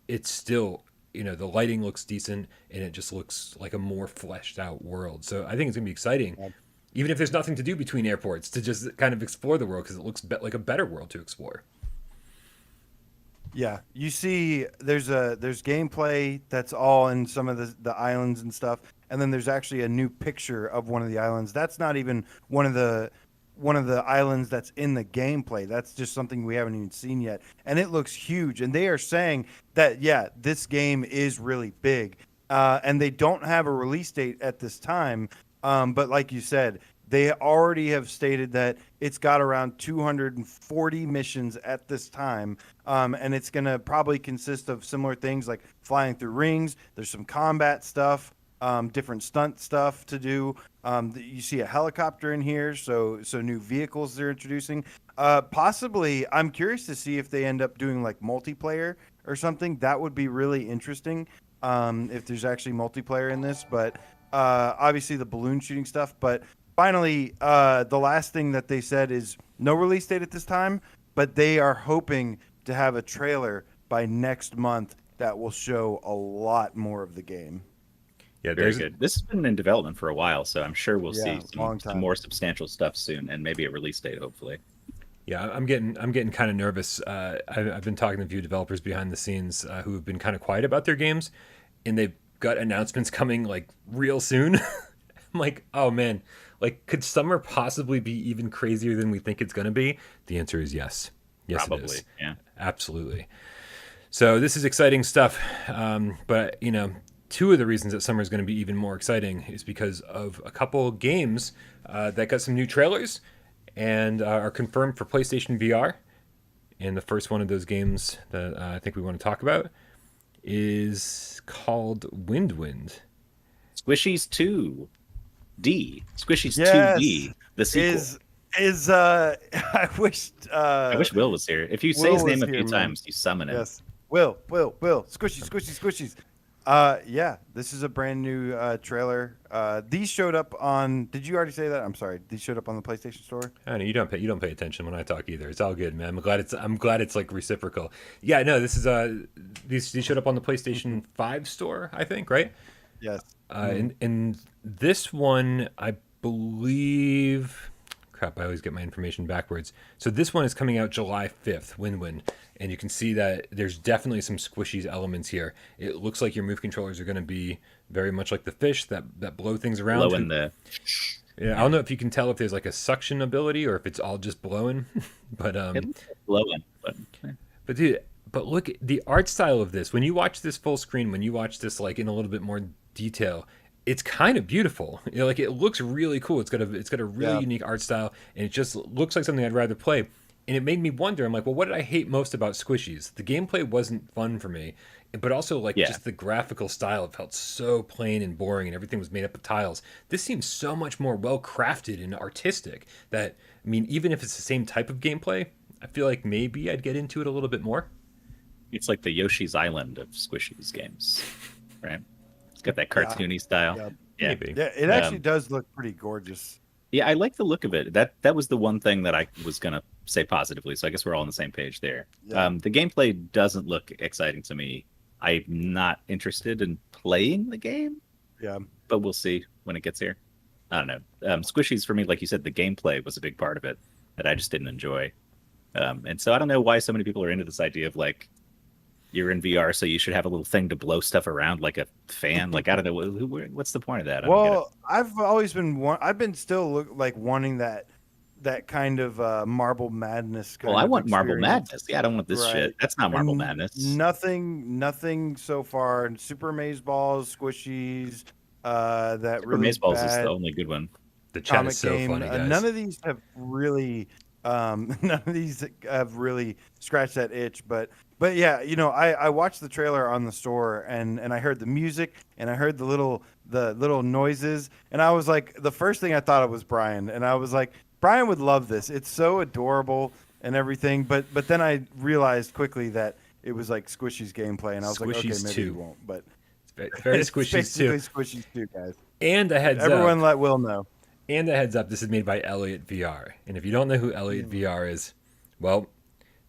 it's still the lighting looks decent, and it just looks like a more fleshed out world. So I think it's gonna be exciting, even if there's nothing to do between airports, to just kind of explore the world, because it looks like a better world to explore.
Yeah, you see, there's gameplay that's all in some of the islands and stuff, and then there's actually a new picture of one of the islands. That's not even one of the islands that's in the gameplay. That's just something we haven't even seen yet, and it looks huge. And they are saying that this game is really big, and they don't have a release date at this time. But like you said, they already have stated that it's got around 240 missions at this time, and it's going to probably consist of similar things like flying through rings. There's some combat stuff, different stunt stuff to do. You see a helicopter in here, so new vehicles they're introducing. Possibly, I'm curious to see if they end up doing like multiplayer or something. That would be really interesting if there's actually multiplayer in this. But obviously the balloon shooting stuff. But finally, the last thing that they said is no release date at this time, but they are hoping to have a trailer by next month that will show a lot more of the game.
Yeah,
Very good. This has been in development for a while, so I'm sure we'll see some more substantial stuff soon, and maybe a release date, hopefully.
Yeah, I'm getting kind of nervous. I've been talking to a few developers behind the scenes who have been kind of quiet about their games, and they've got announcements coming like real soon. I'm like, oh man, like could summer possibly be even crazier than we think it's going to be? The answer is yes. Yes,
Probably,
it is.
Yeah,
absolutely. So this is exciting stuff, but two of the reasons that summer is going to be even more exciting is because of a couple games that got some new trailers and are confirmed for PlayStation VR. And the first one of those games that I think we want to talk about is called WindWind.
Squishies 2D. Squishies 2D. The sequel.
I wish
Will was here. If you say his name a few times, you summon him.
Yes. Will. Squishies. This is a brand new trailer. These showed up on. Did you already say that? I'm sorry. These showed up on the PlayStation Store.
I know you don't pay attention when I talk either. It's all good, man. I'm glad it's like reciprocal. Yeah, no, this is these showed up on the PlayStation 5 store, I think, right?
Yes.
And this one, I believe. Crap, I always get my information backwards. So this one is coming out July 5th, WindWind. And you can see that there's definitely some squishies elements here. It looks like your move controllers are going to be very much like the fish that blow things around.
Blowing the...
Yeah, I don't know if you can tell if there's like a suction ability or if it's all just blowing. But
it's blowing.
But dude, look at the art style of this. When you watch this full screen, when you watch this like in a little bit more detail, it's kind of beautiful. Like it looks really cool. It's got a really unique art style, and it just looks like something I'd rather play. And it made me wonder. I'm like, well, what did I hate most about Squishies? The gameplay wasn't fun for me, but also just the graphical style. It felt so plain and boring, and everything was made up of tiles. This seems so much more well crafted and artistic. That even if it's the same type of gameplay, I feel like maybe I'd get into it a little bit more.
It's like the Yoshi's Island of Squishies games, right? Got that cartoony style.
Yeah, it actually does look pretty gorgeous.
Yeah, I like the look of it. That was the one thing that I was gonna say positively. So I guess we're all on the same page there. Yeah. The gameplay doesn't look exciting to me. I'm not interested in playing the game.
Yeah,
but we'll see when it gets here. I don't know. Squishies for me, like you said, the gameplay was a big part of it that I just didn't enjoy. And so I don't know why so many people are into this idea of like, you're in VR, so you should have a little thing to blow stuff around like a fan. Like, I don't know. What's the point of that?
I've always been still wanting that kind of Marble Madness kind of
I want
experience.
Marble Madness. Yeah, I don't want this shit. That's not Marble Madness.
Nothing so far. Super Maze Balls, Squishies, that
Super
really
Maze Balls
bad
is the only good one.
The chat is so funny, guys.
None of these have really scratched that itch, but yeah, I watched the trailer on the store and I heard the music and I heard the little noises, and I was like, the first thing I thought of was Brian, and I was like, Brian would love this. It's so adorable and everything, but then I realized quickly that it was like Squishy's gameplay, and I was like, okay, maybe he won't, but
it's very Squishy's too.
Squishy's too, guys.
And a heads
Everyone
up.
let Will know.
And a heads up, this is made by Elliott VR. And if you don't know who Elliott VR is, well,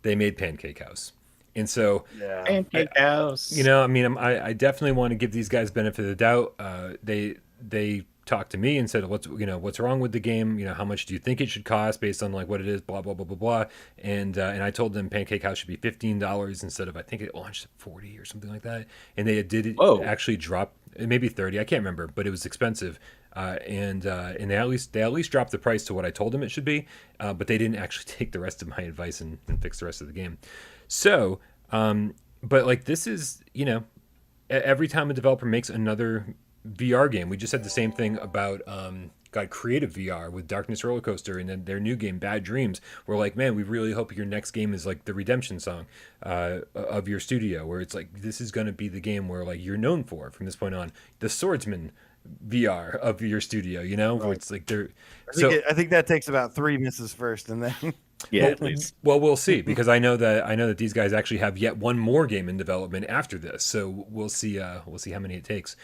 they made Pancake House. And so,
Yeah.
Pancake house.
you know, I mean, I definitely want to give these guys benefit of the doubt. They talked to me and said, what's wrong with the game? You know, how much do you think it should cost based on like what it is? Blah blah blah blah blah. And I told them Pancake House should be $15 instead of, I think it launched at 40 or something like that. And they did actually drop maybe 30. I can't remember, but it was expensive. And they at least dropped the price to what I told them it should be. But they didn't actually take the rest of my advice and fix the rest of the game. So, but like this is, you know, every time a developer makes another VR game, we just said the same thing about Creative VR with Darkness Roller Coaster, and then their new game Bad Dreams. We're like, man, we really hope your next game is like the redemption song of your studio, where it's like this is going to be the game where like you're known for from this point on, the Swordsman VR of your studio, you know, where it's like they're.
I think that takes about 3 misses first, and then.
Yeah, at least.
Well, we'll see, because I know that these guys actually have yet one more game in development after this, so we'll see how many it takes.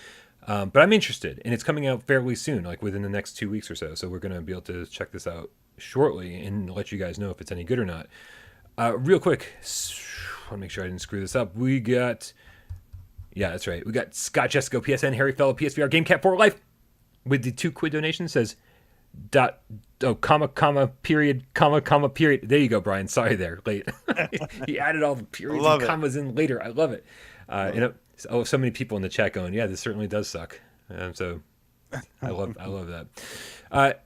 But I'm interested, and it's coming out fairly soon, like within the next 2 weeks or so. So we're going to be able to check this out shortly and let you guys know if it's any good or not. Real quick, I want to make sure I didn't screw this up. We got Scott Jessico, PSN, Harry Fellow, PSVR, Gamecat for life, with the 2 quid donation. Says comma period. There you go, Brian. Sorry there, late. He added all the periods and commas in later. I love it. So many people in the chat going, yeah, this certainly does suck. So I love that.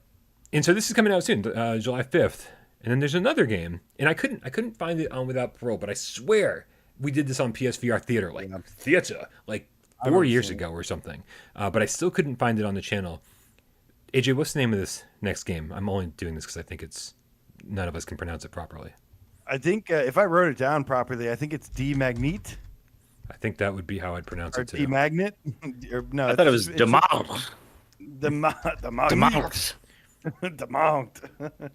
And so this is coming out soon, July 5th. And then there's another game, and I couldn't find it on Without Parole, but I swear we did this on PSVR Theater, like 4 years ago or something. But I still couldn't find it on the channel. AJ, what's the name of this next game? I'm only doing this because I think none of us can pronounce it properly.
I think if I wrote it down properly, I think it's Demagnete.
I think that would be how I'd pronounce it too.
Demagnete? No,
I thought it was Demagnete.
Demagnete.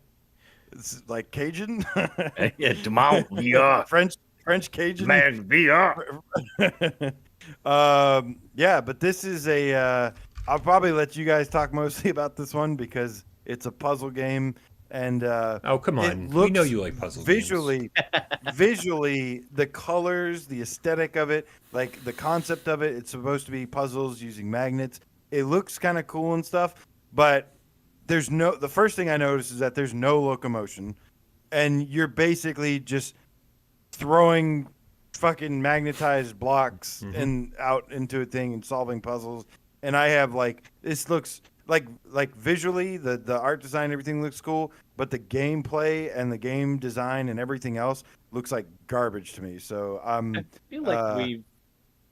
It's like Cajun.
Yeah, Demagnete VR.
French Cajun.
Man, VR.
Yeah, but this is a. I'll probably let you guys talk mostly about this one because it's a puzzle game, and
oh, come on, we know you like puzzle
games. Visually, the colors, the aesthetic of it, like the concept of it, it's supposed to be puzzles using magnets. It looks kind of cool and stuff, but the first thing I noticed is that there's no locomotion, and you're basically just throwing fucking magnetized blocks and out into a thing and solving puzzles. And I have this looks like visually the art design, everything looks cool, but the gameplay and the game design and everything else looks like garbage to me. So I
feel like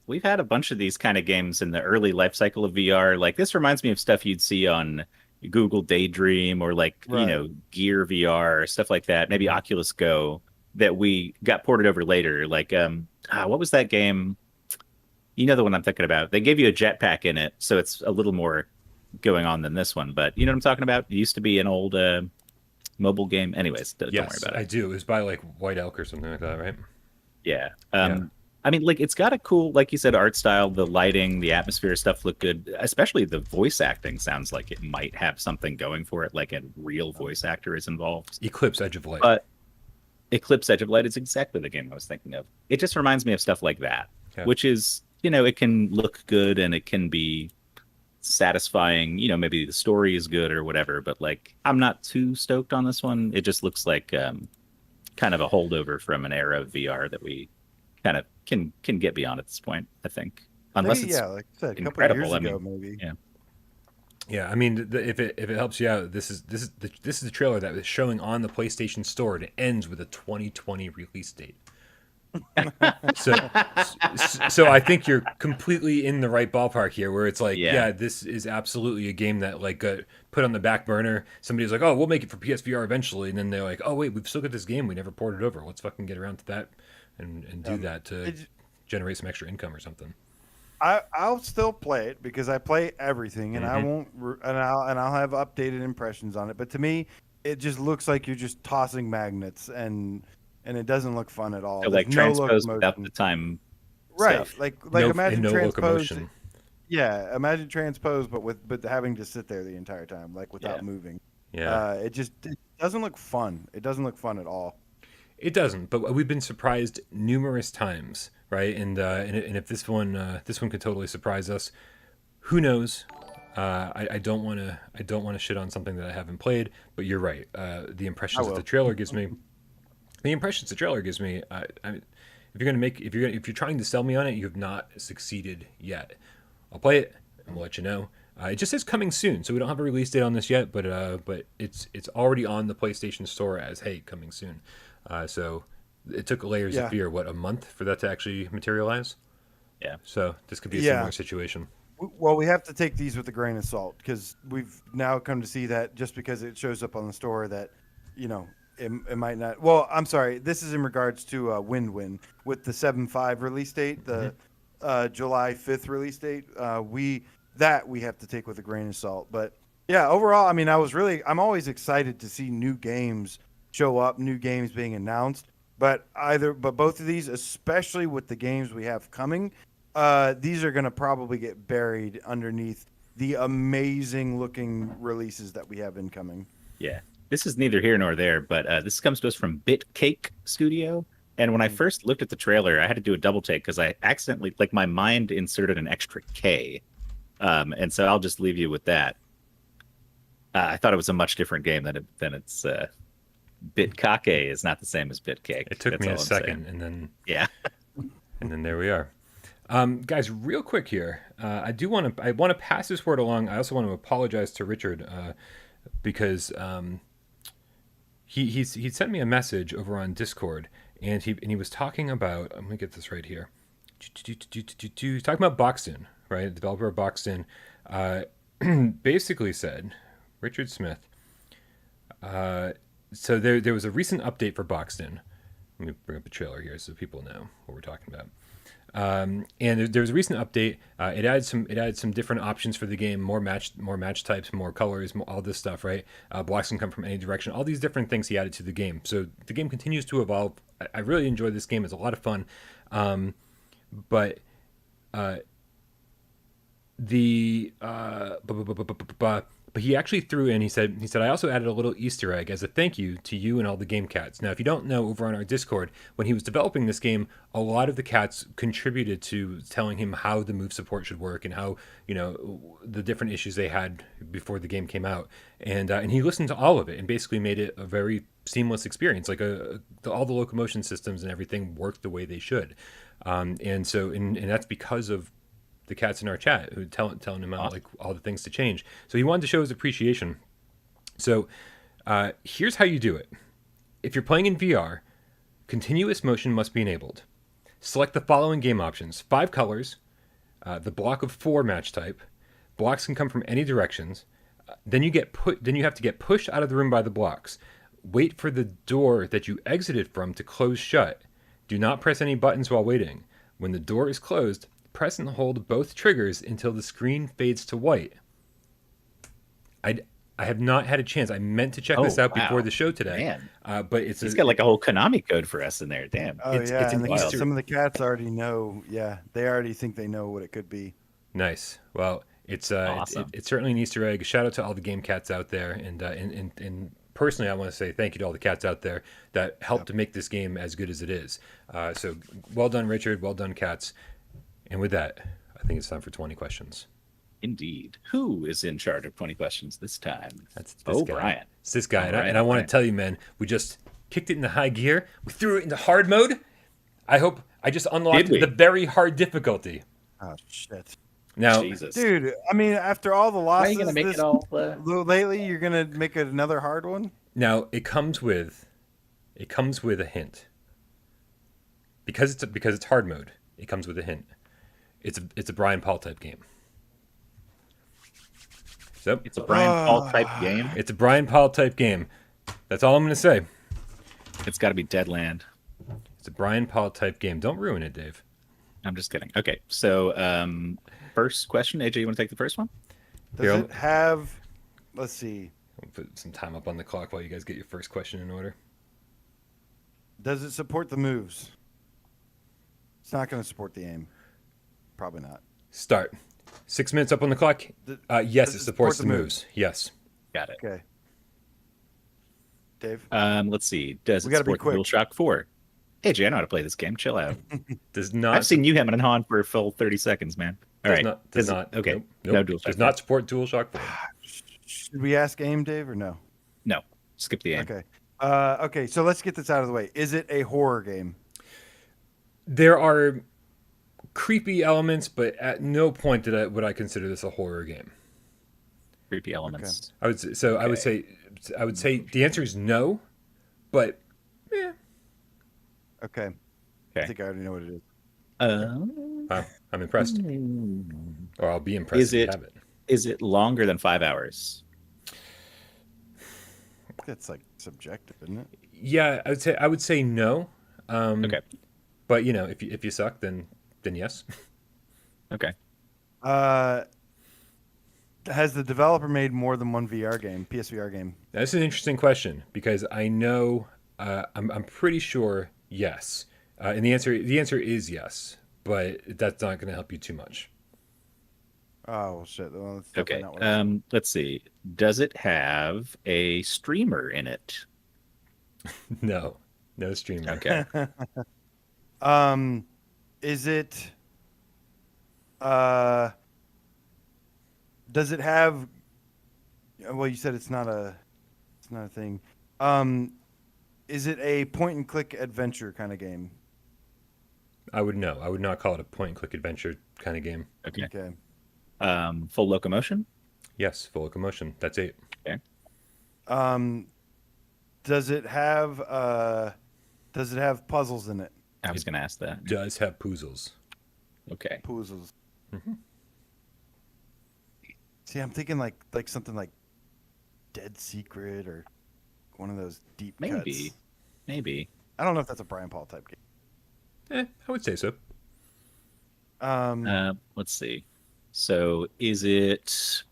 we've had a bunch of these kind of games in the early life cycle of VR. Like this reminds me of stuff you'd see on Google Daydream or Gear VR or stuff like that. Maybe Oculus Go that we got ported over later. Like what was that game? You know the one I'm thinking about. They gave you a jetpack in it, so it's a little more going on than this one. But you know what I'm talking about? It used to be an old mobile game. Anyways, don't worry about it.
I do. It was by like White Elk or something like that, right?
Yeah. I mean, like it's got a cool, like you said, art style. The lighting, the atmosphere stuff look good. Especially the voice acting sounds like it might have something going for it, like a real voice actor is involved.
Eclipse Edge of Light.
But Eclipse Edge of Light is exactly the game I was thinking of. It just reminds me of stuff like that, which is, it can look good and it can be satisfying. Maybe the story is good or whatever, but like I'm not too stoked on this one. It just looks like kind of a holdover from an era of VR that we kind of can get beyond at this point, I think. Unless it's
like I said, a couple
incredible.
Of years ago, maybe.
Yeah.
Yeah, I mean, if it helps you out, this is the trailer that was showing on the PlayStation Store, and it ends with a 2020 release date. So I think you're completely in the right ballpark here, where it's like, yeah, this is absolutely a game that like got put on the back burner. Somebody's like, oh, we'll make it for PSVR eventually, and then they're like, oh wait, we've still got this game we never ported over. Let's fucking get around to that and do that to generate some extra income or something.
I'll still play it because I play everything, and I won't, and I'll have updated impressions on it. But to me, it just looks like you're just tossing magnets, and it doesn't look fun at all.
So like transpose without the time,
right?
stuff.
Like imagine transpose. Yeah, imagine transpose, but having to sit there the entire time, like without moving.
Yeah,
it doesn't look fun. It doesn't look fun at all.
It doesn't, but we've been surprised numerous times, right? And if this one could totally surprise us, who knows? I don't want to shit on something that I haven't played, but you're right. The impressions that the trailer gives me, if you're trying to sell me on it, you have not succeeded yet. I'll play it and we'll let you know. It just says coming soon, so we don't have a release date on this yet, but it's already on the PlayStation Store as hey, coming soon. So it took Layers of Fear a month for that to actually materialize.
Yeah.
So this could be a similar situation.
Well, we have to take these with a grain of salt because we've now come to see that just because it shows up on the store that, it might not. Well, I'm sorry. This is in regards to WindWind with the 7/5 release date, the July 5th release date. We have to take with a grain of salt. But yeah, overall, I mean, I'm always excited to see new games show up, new games being announced. But both of these, especially with the games we have coming, these are going to probably get buried underneath the amazing looking releases that we have incoming.
Yeah. This is neither here nor there, but this comes to us from Bitcake Studio. And when I first looked at the trailer, I had to do a double take because I accidentally, my mind inserted an extra K. And so I'll just leave you with that. I thought it was a much different game than it's Bitkake is not the same as Bitcake.
It took me a second, and then and then there we are. Guys, real quick here, I want to pass this word along. I also want to apologize to Richard because he sent me a message over on Discord, and he was talking about. I'm gonna get this right here. He's talking about Boxton, right? The developer of Boxton basically said, Richard Smith. So there was a recent update for Boxton. Let me bring up a trailer here so people know what we're talking about. And there was a recent update. It added some different options for the game, more match types, more colors, all this stuff, right? Blocks can come from any direction. All these different things he added to the game. So the game continues to evolve. I really enjoy this game. It's a lot of fun. But he actually threw in, he said, I also added a little Easter egg as a thank you to you and all the Gamecats. Now, if you don't know, over on our Discord, when he was developing this game, a lot of the cats contributed to telling him how the move support should work and how, the different issues they had before the game came out. And he listened to all of it and basically made it a very seamless experience. Like all the locomotion systems and everything worked the way they should. And that's because of the cats in our chat who telling him out all the things to change. So he wanted to show his appreciation. So here's how you do it. If you're playing in VR, continuous motion must be enabled. Select the following game options: 5 colors, the block of 4 match type. Blocks can come from any directions. Then you have to get pushed out of the room by the blocks. Wait for the door that you exited from to close shut. Do not press any buttons while waiting. When the door is closed, press and hold both triggers until the screen fades to white. I have not had a chance. I meant to check this out before the show today.
Man.
But
he's got like a whole Konami code for us in there. Damn.
Oh,
it's
some of the cats already know. Yeah, they already think they know what it could be.
Nice. Well, it's
awesome.
It's certainly an Easter egg. Shout out to all the Gamecats out there, and personally, I want to say thank you to all the cats out there that helped to make this game as good as it is. So well done, Richard. Well done, cats. And with that, I think it's time for 20 questions.
Indeed. Who is in charge of 20 questions this time?
That's this guy.
Brian.
It's this guy. And I want to tell you, man, we just kicked it into high gear. We threw it into hard mode. I just unlocked the very hard difficulty.
Oh, shit.
Now,
Jesus.
Dude, I mean, after all the losses
are you gonna make it all,
lately, you're going to make it another hard one?
Now, it comes with a hint. Because it's hard mode, it comes with a hint. It's a Brian Paul type game. So
it's a Brian Paul type game.
It's a Brian Paul type game. That's all I'm going to say.
It's got to be Deadland.
It's a Brian Paul type game. Don't ruin it, Dave.
I'm just kidding. Okay, so first question, AJ, you want to take the first one?
Does it have? Let's see.
I'll put some time up on the clock while you guys get your first question in order.
Does it support the moves? It's not going to support the aim. Probably not.
Start. 6 minutes up on the clock. Yes, it supports the moves. Yes.
Got it.
Okay. Dave?
Let's see. Does
We
it
gotta be
support
quick.
DualShock 4? Hey, Jay, I know how to play this game. Chill out.
Does not.
I've seen you hemming and hawing for a full 30 seconds, man. All
Does
right.
not. Does not.
Okay.
Nope.
No
Nope.
DualShock.
Does not support DualShock 4.
Should we ask Aim, Dave, or no?
No. Skip the aim.
Okay. Okay, so let's get this out of the way. Is it a horror game?
There are creepy elements, but at no point would I consider this a horror game.
Creepy elements.
I would say, so.
Okay.
I would say the answer is no, but
Okay. I
Okay.
think I already know what it is.
wow, I'm impressed, or I'll be impressed
Is
if you
it-
have it.
Is it longer than 5 hours?
That's like subjective, isn't it?
Yeah, I would say no.
Okay.
But if you suck, then yes.
Okay.
Has the developer made more than one VR game, PSVR game?
That's an interesting question because I know I'm pretty sure yes, and the answer is yes, but that's not going to help you too much.
Oh, well, shit. Well, that's definitely
Okay.
not what it is.
Let's see. Does it have a streamer in it?
No streamer.
Okay.
Is it does it have well, you said it's not a thing. Is it a point and click adventure kind of game?
I would not call it a point and click adventure kind of game.
Okay.
Okay.
Full locomotion?
Yes, full locomotion. That's it.
Does it have puzzles in it?
I was going to ask that.
Does have puzzles.
Okay.
Puzzles.
Mm-hmm.
See, I'm thinking like something like Dead Secret or one of those deep cuts.
Maybe.
I don't know if that's a Brian Paul type game.
I would say so.
Let's see. So is it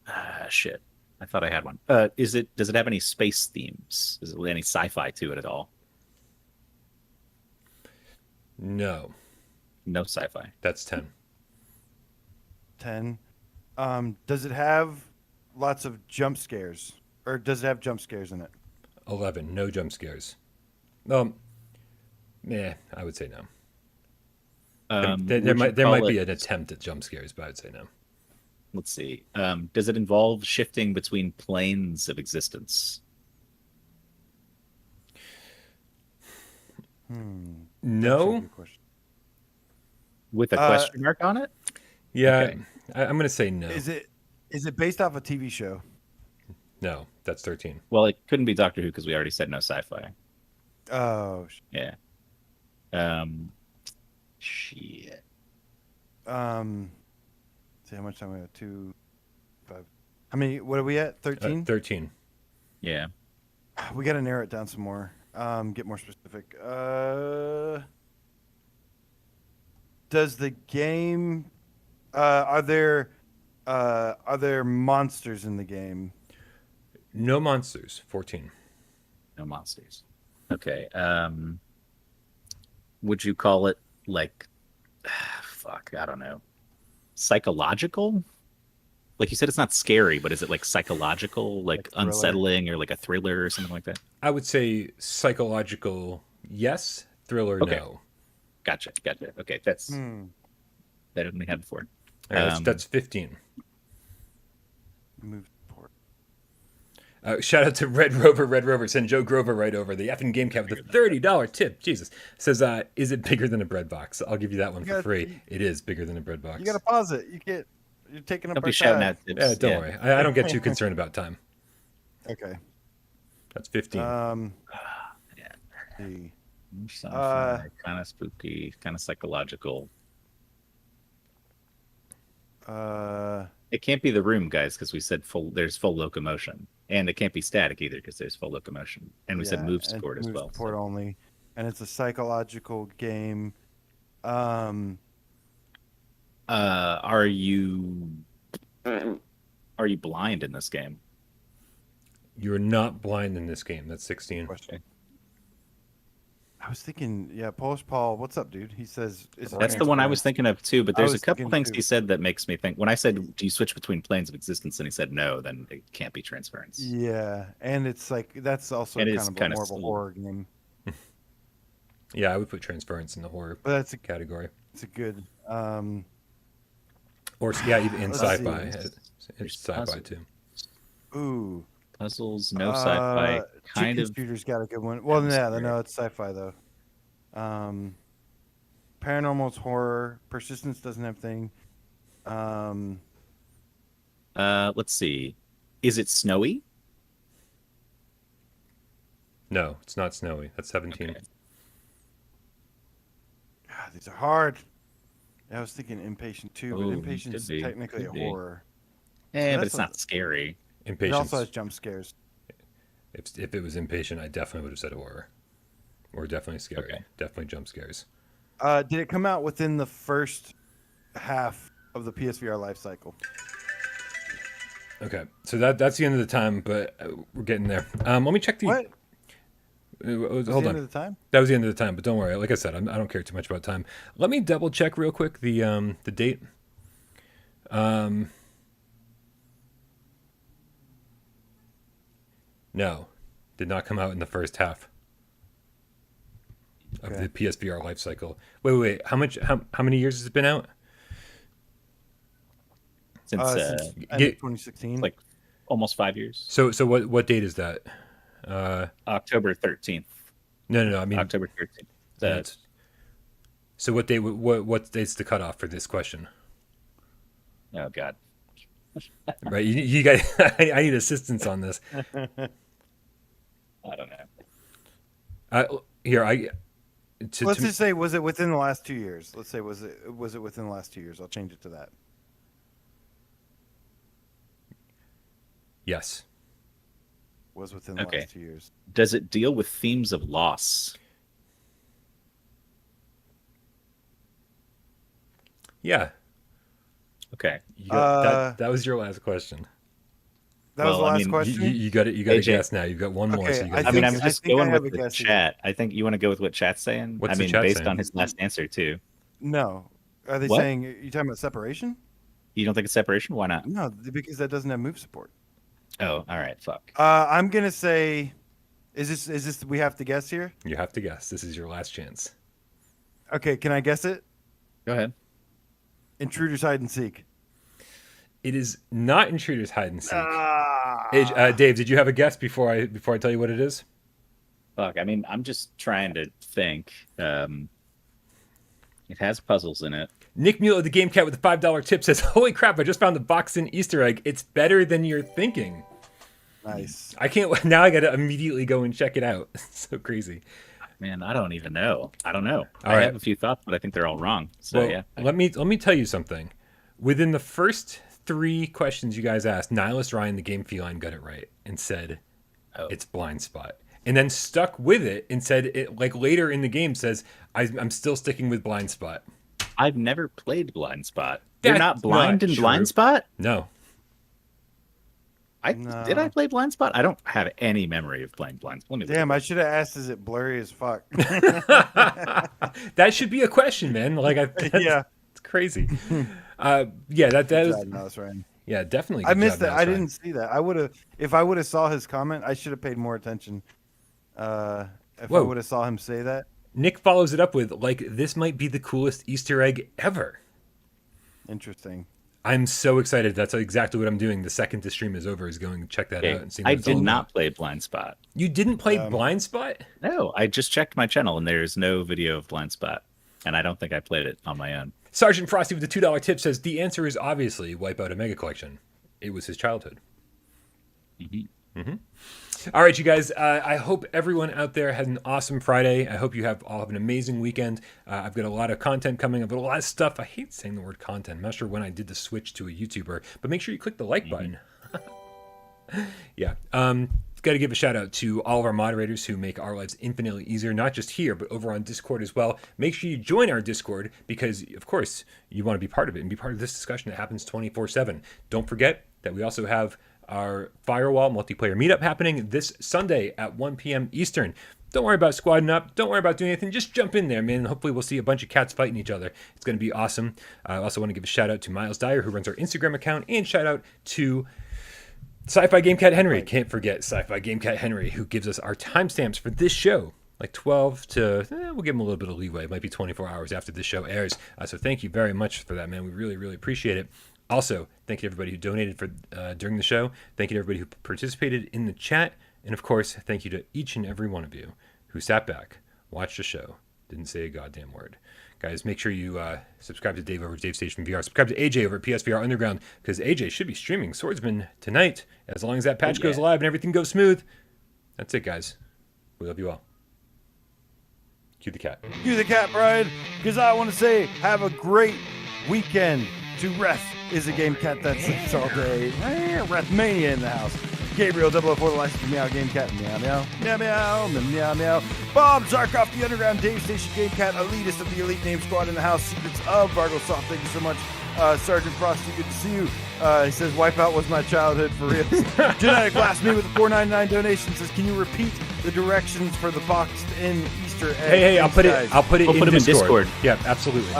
shit. I thought I had one. Does it have any space themes? Is there any sci-fi to it at all?
No,
No sci-fi.
that's 10.
10. Does it have lots of jump scares? Or does it have jump scares in it?
11. No jump scares. I would say no. There
Would
might
you call
be
it-
an attempt at jump scares, but I'd say no.
Let's see. Does it involve shifting between planes of existence?
That's a
No.
good question.
With a question mark on it?
Yeah,
Okay.
I'm going to say no.
Is it based off a TV show?
No, that's 13.
Well, it couldn't be Doctor Who because we already said no sci-fi.
Oh,
Yeah. Shit.
see how much time we have? 2, 5. How many? What are we at? 13?
13.
Yeah.
We got to narrow it down some more. Get more specific. Does the game? Are there monsters in the game?
No monsters. 14.
No monsters. Okay. Would you call it like, fuck, I don't know, psychological? Like you said, it's not scary, but is it like psychological, like
thriller?
unsettling, or like a thriller or something like that?
I would say psychological, yes. Thriller,
Okay.
no.
Gotcha. Okay, that's that didn't we have before.
All right, that's 15.
Move port.
Shout out to Red Rover. Send Joe Grover right over. The effing Gamecat with a $30 tip. Jesus. Says, is it bigger than a bread box? I'll give you that one for free. It is bigger than a bread box.
You got to pause it. You can't. You're taking up
Don't
our
be shouting
time.
out tips.
Yeah, don't worry. I don't get too concerned about time.
Okay.
That's 15.
Yeah.
See.
Kind of spooky, kind of psychological. It can't be The Room, guys, because we said there's full locomotion, and it can't be static either because there's full locomotion, and we said move
and
support as
move
well.
support only, and it's a psychological game.
Are you blind in this game?
You're not blind in this game. That's 16.
Question. I was thinking, yeah, Polish Paul. What's up, dude? He says it's
That's the one I was thinking of too. But
I
there's a
was
couple
thinking
things
too.
he said that makes me think. When I said, "Do you switch between planes of existence?" and he said no, then it can't be transference.
Yeah, and it's like that's also
It
kind
is
of
kinda
more of a
slow.
horror game.
Yeah, I would put transference in the horror
But that's
category.
it's a good.
Or yeah, even in
Let's
sci-fi.
see.
It's sci-fi too.
Ooh,
Puzzles, no sci-fi, kind
Chicken
of.
Shooter's got a good one. Well, yeah,
atmosphere.
no, it's sci-fi though. Paranormal's horror. Persistence doesn't have thing.
Let's see. Is it snowy?
No, it's not snowy. That's 17.
Okay.
God, these are hard. I was thinking Impatient too, but
Ooh,
Impatient is
could be,
technically a
could be.
horror.
But
that's
it's not scary.
It
Impatience.
also has jump scares.
If it was impatient, I definitely would have said horror. Or definitely scary.
Okay.
Definitely jump scares.
Did it come out within the first half of the PSVR life cycle?
Okay, so that's the end of the time, but we're getting there. Let me check the.
What?
Hold
the
on.
end of the time?
That was the end of the time, but don't worry. Like I said, I don't care too much about time. Let me double check real quick the date. No, did not come out in the first half of
Okay.
the PSVR life cycle. Wait. How many years has it been out?
Since
Since end of
get-
2016.
like almost 5 years.
So what date is that?
October 13th.
No. I mean,
October 13th.
that's- so what date? What date's the cutoff for this question?
Oh God.
Right, you guys. I need assistance on this.
I don't know.
Let's just say, was it within the last 2 years? Let's say, was it within the last 2 years? I'll change it to that.
Yes.
Was within the
Okay.
last 2 years.
Does it deal with themes of loss?
Yeah.
Okay.
That was your last question.
That was the
Well, I
last
mean,
question.
You got it. You got to
AJ.
guess now. You've got one more.
Okay,
So you
I
got
I mean,
think-
I'm just
I think I
going
have
with
a
the
guess here.
chat. I think you want to go with what chat's saying.
What's
I
the
mean,
chat
based
saying?
on his last answer too.
No. Are they
What?
saying you talking about separation?
You don't think it's separation? Why not?
No, because that doesn't have move support.
Oh, all right. Fuck.
I'm gonna say, is this we have to guess here?
You have to guess. This is your last chance.
Okay, can I guess it?
Go ahead.
Intruders Hide and Seek.
It is not Intruders Hide and Seek.
Ah.
Hey, Dave, did you have a guess before I tell you what it is?
Fuck. I mean, I'm just trying to think. It has puzzles in it.
Nick Mule of the Gamecat with a $5 tip says, "Holy crap! I just found the box-in Easter egg. It's better than you're thinking."
Nice.
I can't. Now I got to immediately go and check it out. It's so crazy.
Man, I don't even know. I don't know.
All
I
right.
have a few thoughts, but I think they're all wrong. So
Well,
yeah.
let me tell you something. Within the first 3 questions you guys asked, Nihilist Ryan, the game feline, got it right and said it's blind spot, and then stuck with it and said it like later in the game says I'm still sticking with blind spot.
I've never played Blind Spot. You're not
That's
blind
not
in
true.
Blind Spot?
No,
No.
Did I play Blind Spot? I don't have any memory of playing Blind Spot. Let me look
Damn,
it
I
up.
should have asked. Is it blurry as fuck?
that should be a question, man. Like
Yeah.
it's crazy. Yeah, that is
God, no, that's right.
yeah, definitely.
I
good
missed
job,
that. I
Mouse Ryan.
didn't see that. I would have, if I would have saw his comment, I should have paid more attention. If I
Whoa.
would have saw him say that.
Nick follows it up with like, "This might be the coolest Easter egg ever."
Interesting.
I'm so excited. That's exactly what I'm doing. The second the stream is over is going to check that
Okay,
out and see. What
I
it's all
did
about.
not play Blind Spot.
You didn't play Blind Spot?
No, I just checked my channel and there's no video of Blind Spot. And I don't think I played it on my own.
Sergeant Frosty with the $2 tip says the answer is obviously wipe out a mega collection. It was his childhood. All right, you guys. I hope everyone out there had an awesome Friday. I hope you all have an amazing weekend. I've got a lot of content coming. I've got a lot of stuff. I hate saying the word content. I'm not sure when I did the switch to a YouTuber, but make sure you click the like button. Yeah. Got to give a shout out to all of our moderators who make our lives infinitely easier, not just here, but over on Discord as well. Make sure you join our Discord because, of course, you want to be part of it and be part of this discussion that happens 24/7. Don't forget that we also have our Firewall multiplayer meetup happening this Sunday at 1 p.m. Eastern. Don't worry about squadding up. Don't worry about doing anything. Just jump in there, man. Hopefully we'll see a bunch of cats fighting each other. It's going to be awesome. I also want to give a shout out to Miles Dyer, who runs our Instagram account, and shout out to SciFiGamecatHenry. Can't forget SciFiGamecatHenry, who gives us our timestamps for this show. Like 12 to, we'll give him a little bit of leeway. It might be 24 hours after this show airs. So thank you very much for that, man. We really, really appreciate it. Also, thank you to everybody who donated for during the show. Thank you to everybody who participated in the chat. And of course, thank you to each and every one of you who sat back, watched the show, didn't say a goddamn word. Guys, make sure you subscribe to Dave over at Dave Station VR. Subscribe to AJ over at PSVR Underground, because AJ should be streaming Swordsman tonight, as long as that patch goes live and everything goes smooth. That's it, guys. We love you all. Cue the cat.
Cue the cat, Brian, because I want to say have a great weekend. To Ref is a game cat that sleeps all day. Refmania in the house. Gabriel 004, the license to meow, game cat, meow, meow, meow, meow, meow, meow. Bob Zarkov, the underground Dave Station game cat, elitist of the elite name squad in the house. Secrets of Vargo Soft, thank you so much. Sergeant Frosty, good to see you. He says, Wipeout was my childhood for real. Genetic Blast Me with a $4.99 donation says, can you repeat the directions for the boxed in Easter egg?
Hey, I'll put it
We'll put
in
them in
Discord.
Discord.
Yeah, absolutely.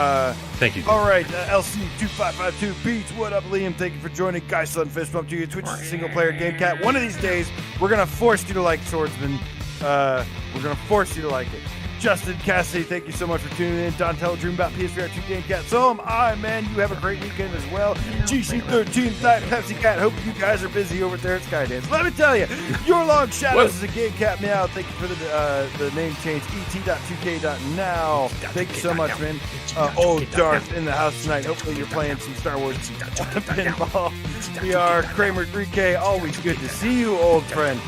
Thank you.
All right, LC2552 Beats, what up, Liam? Thank you for joining. Guy Sun Fist Bump to you. Twitch is a single player game cat. One of these days, we're going to force you to like Swordsman. We're going to force you to like it. Justin Cassidy, thank you so much for tuning in. Donatello Dream about PSVR 2 Gamecats. So am I, man. You have a great weekend as well. GC13 Night Pepsi Cat. Hope you guys are busy over there at Skydance. Let me tell you, Your Long Shadows is a game cat meow. Thank you for the name change. et.2k.now. Thank you so much, man. Old Darth in the house tonight. Hopefully you're playing some Star Wars pinball. We are Kramer 3K. Always good to see you, old friend.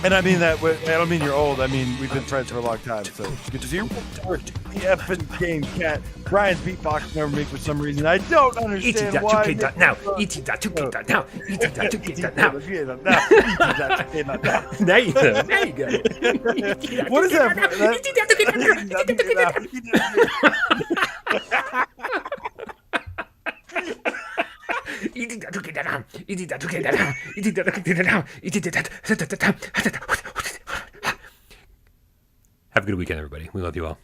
And I mean that, I don't mean you're old. I mean, we've been friends for a long time, so it's good to see you. The effing game cat. Brian's beatboxing over me for some reason. I don't understand why.
et.2k.now. et.2k.now. et.2k.now. Now you go. There you go.
What is that?
Have a good weekend, everybody. We love you all.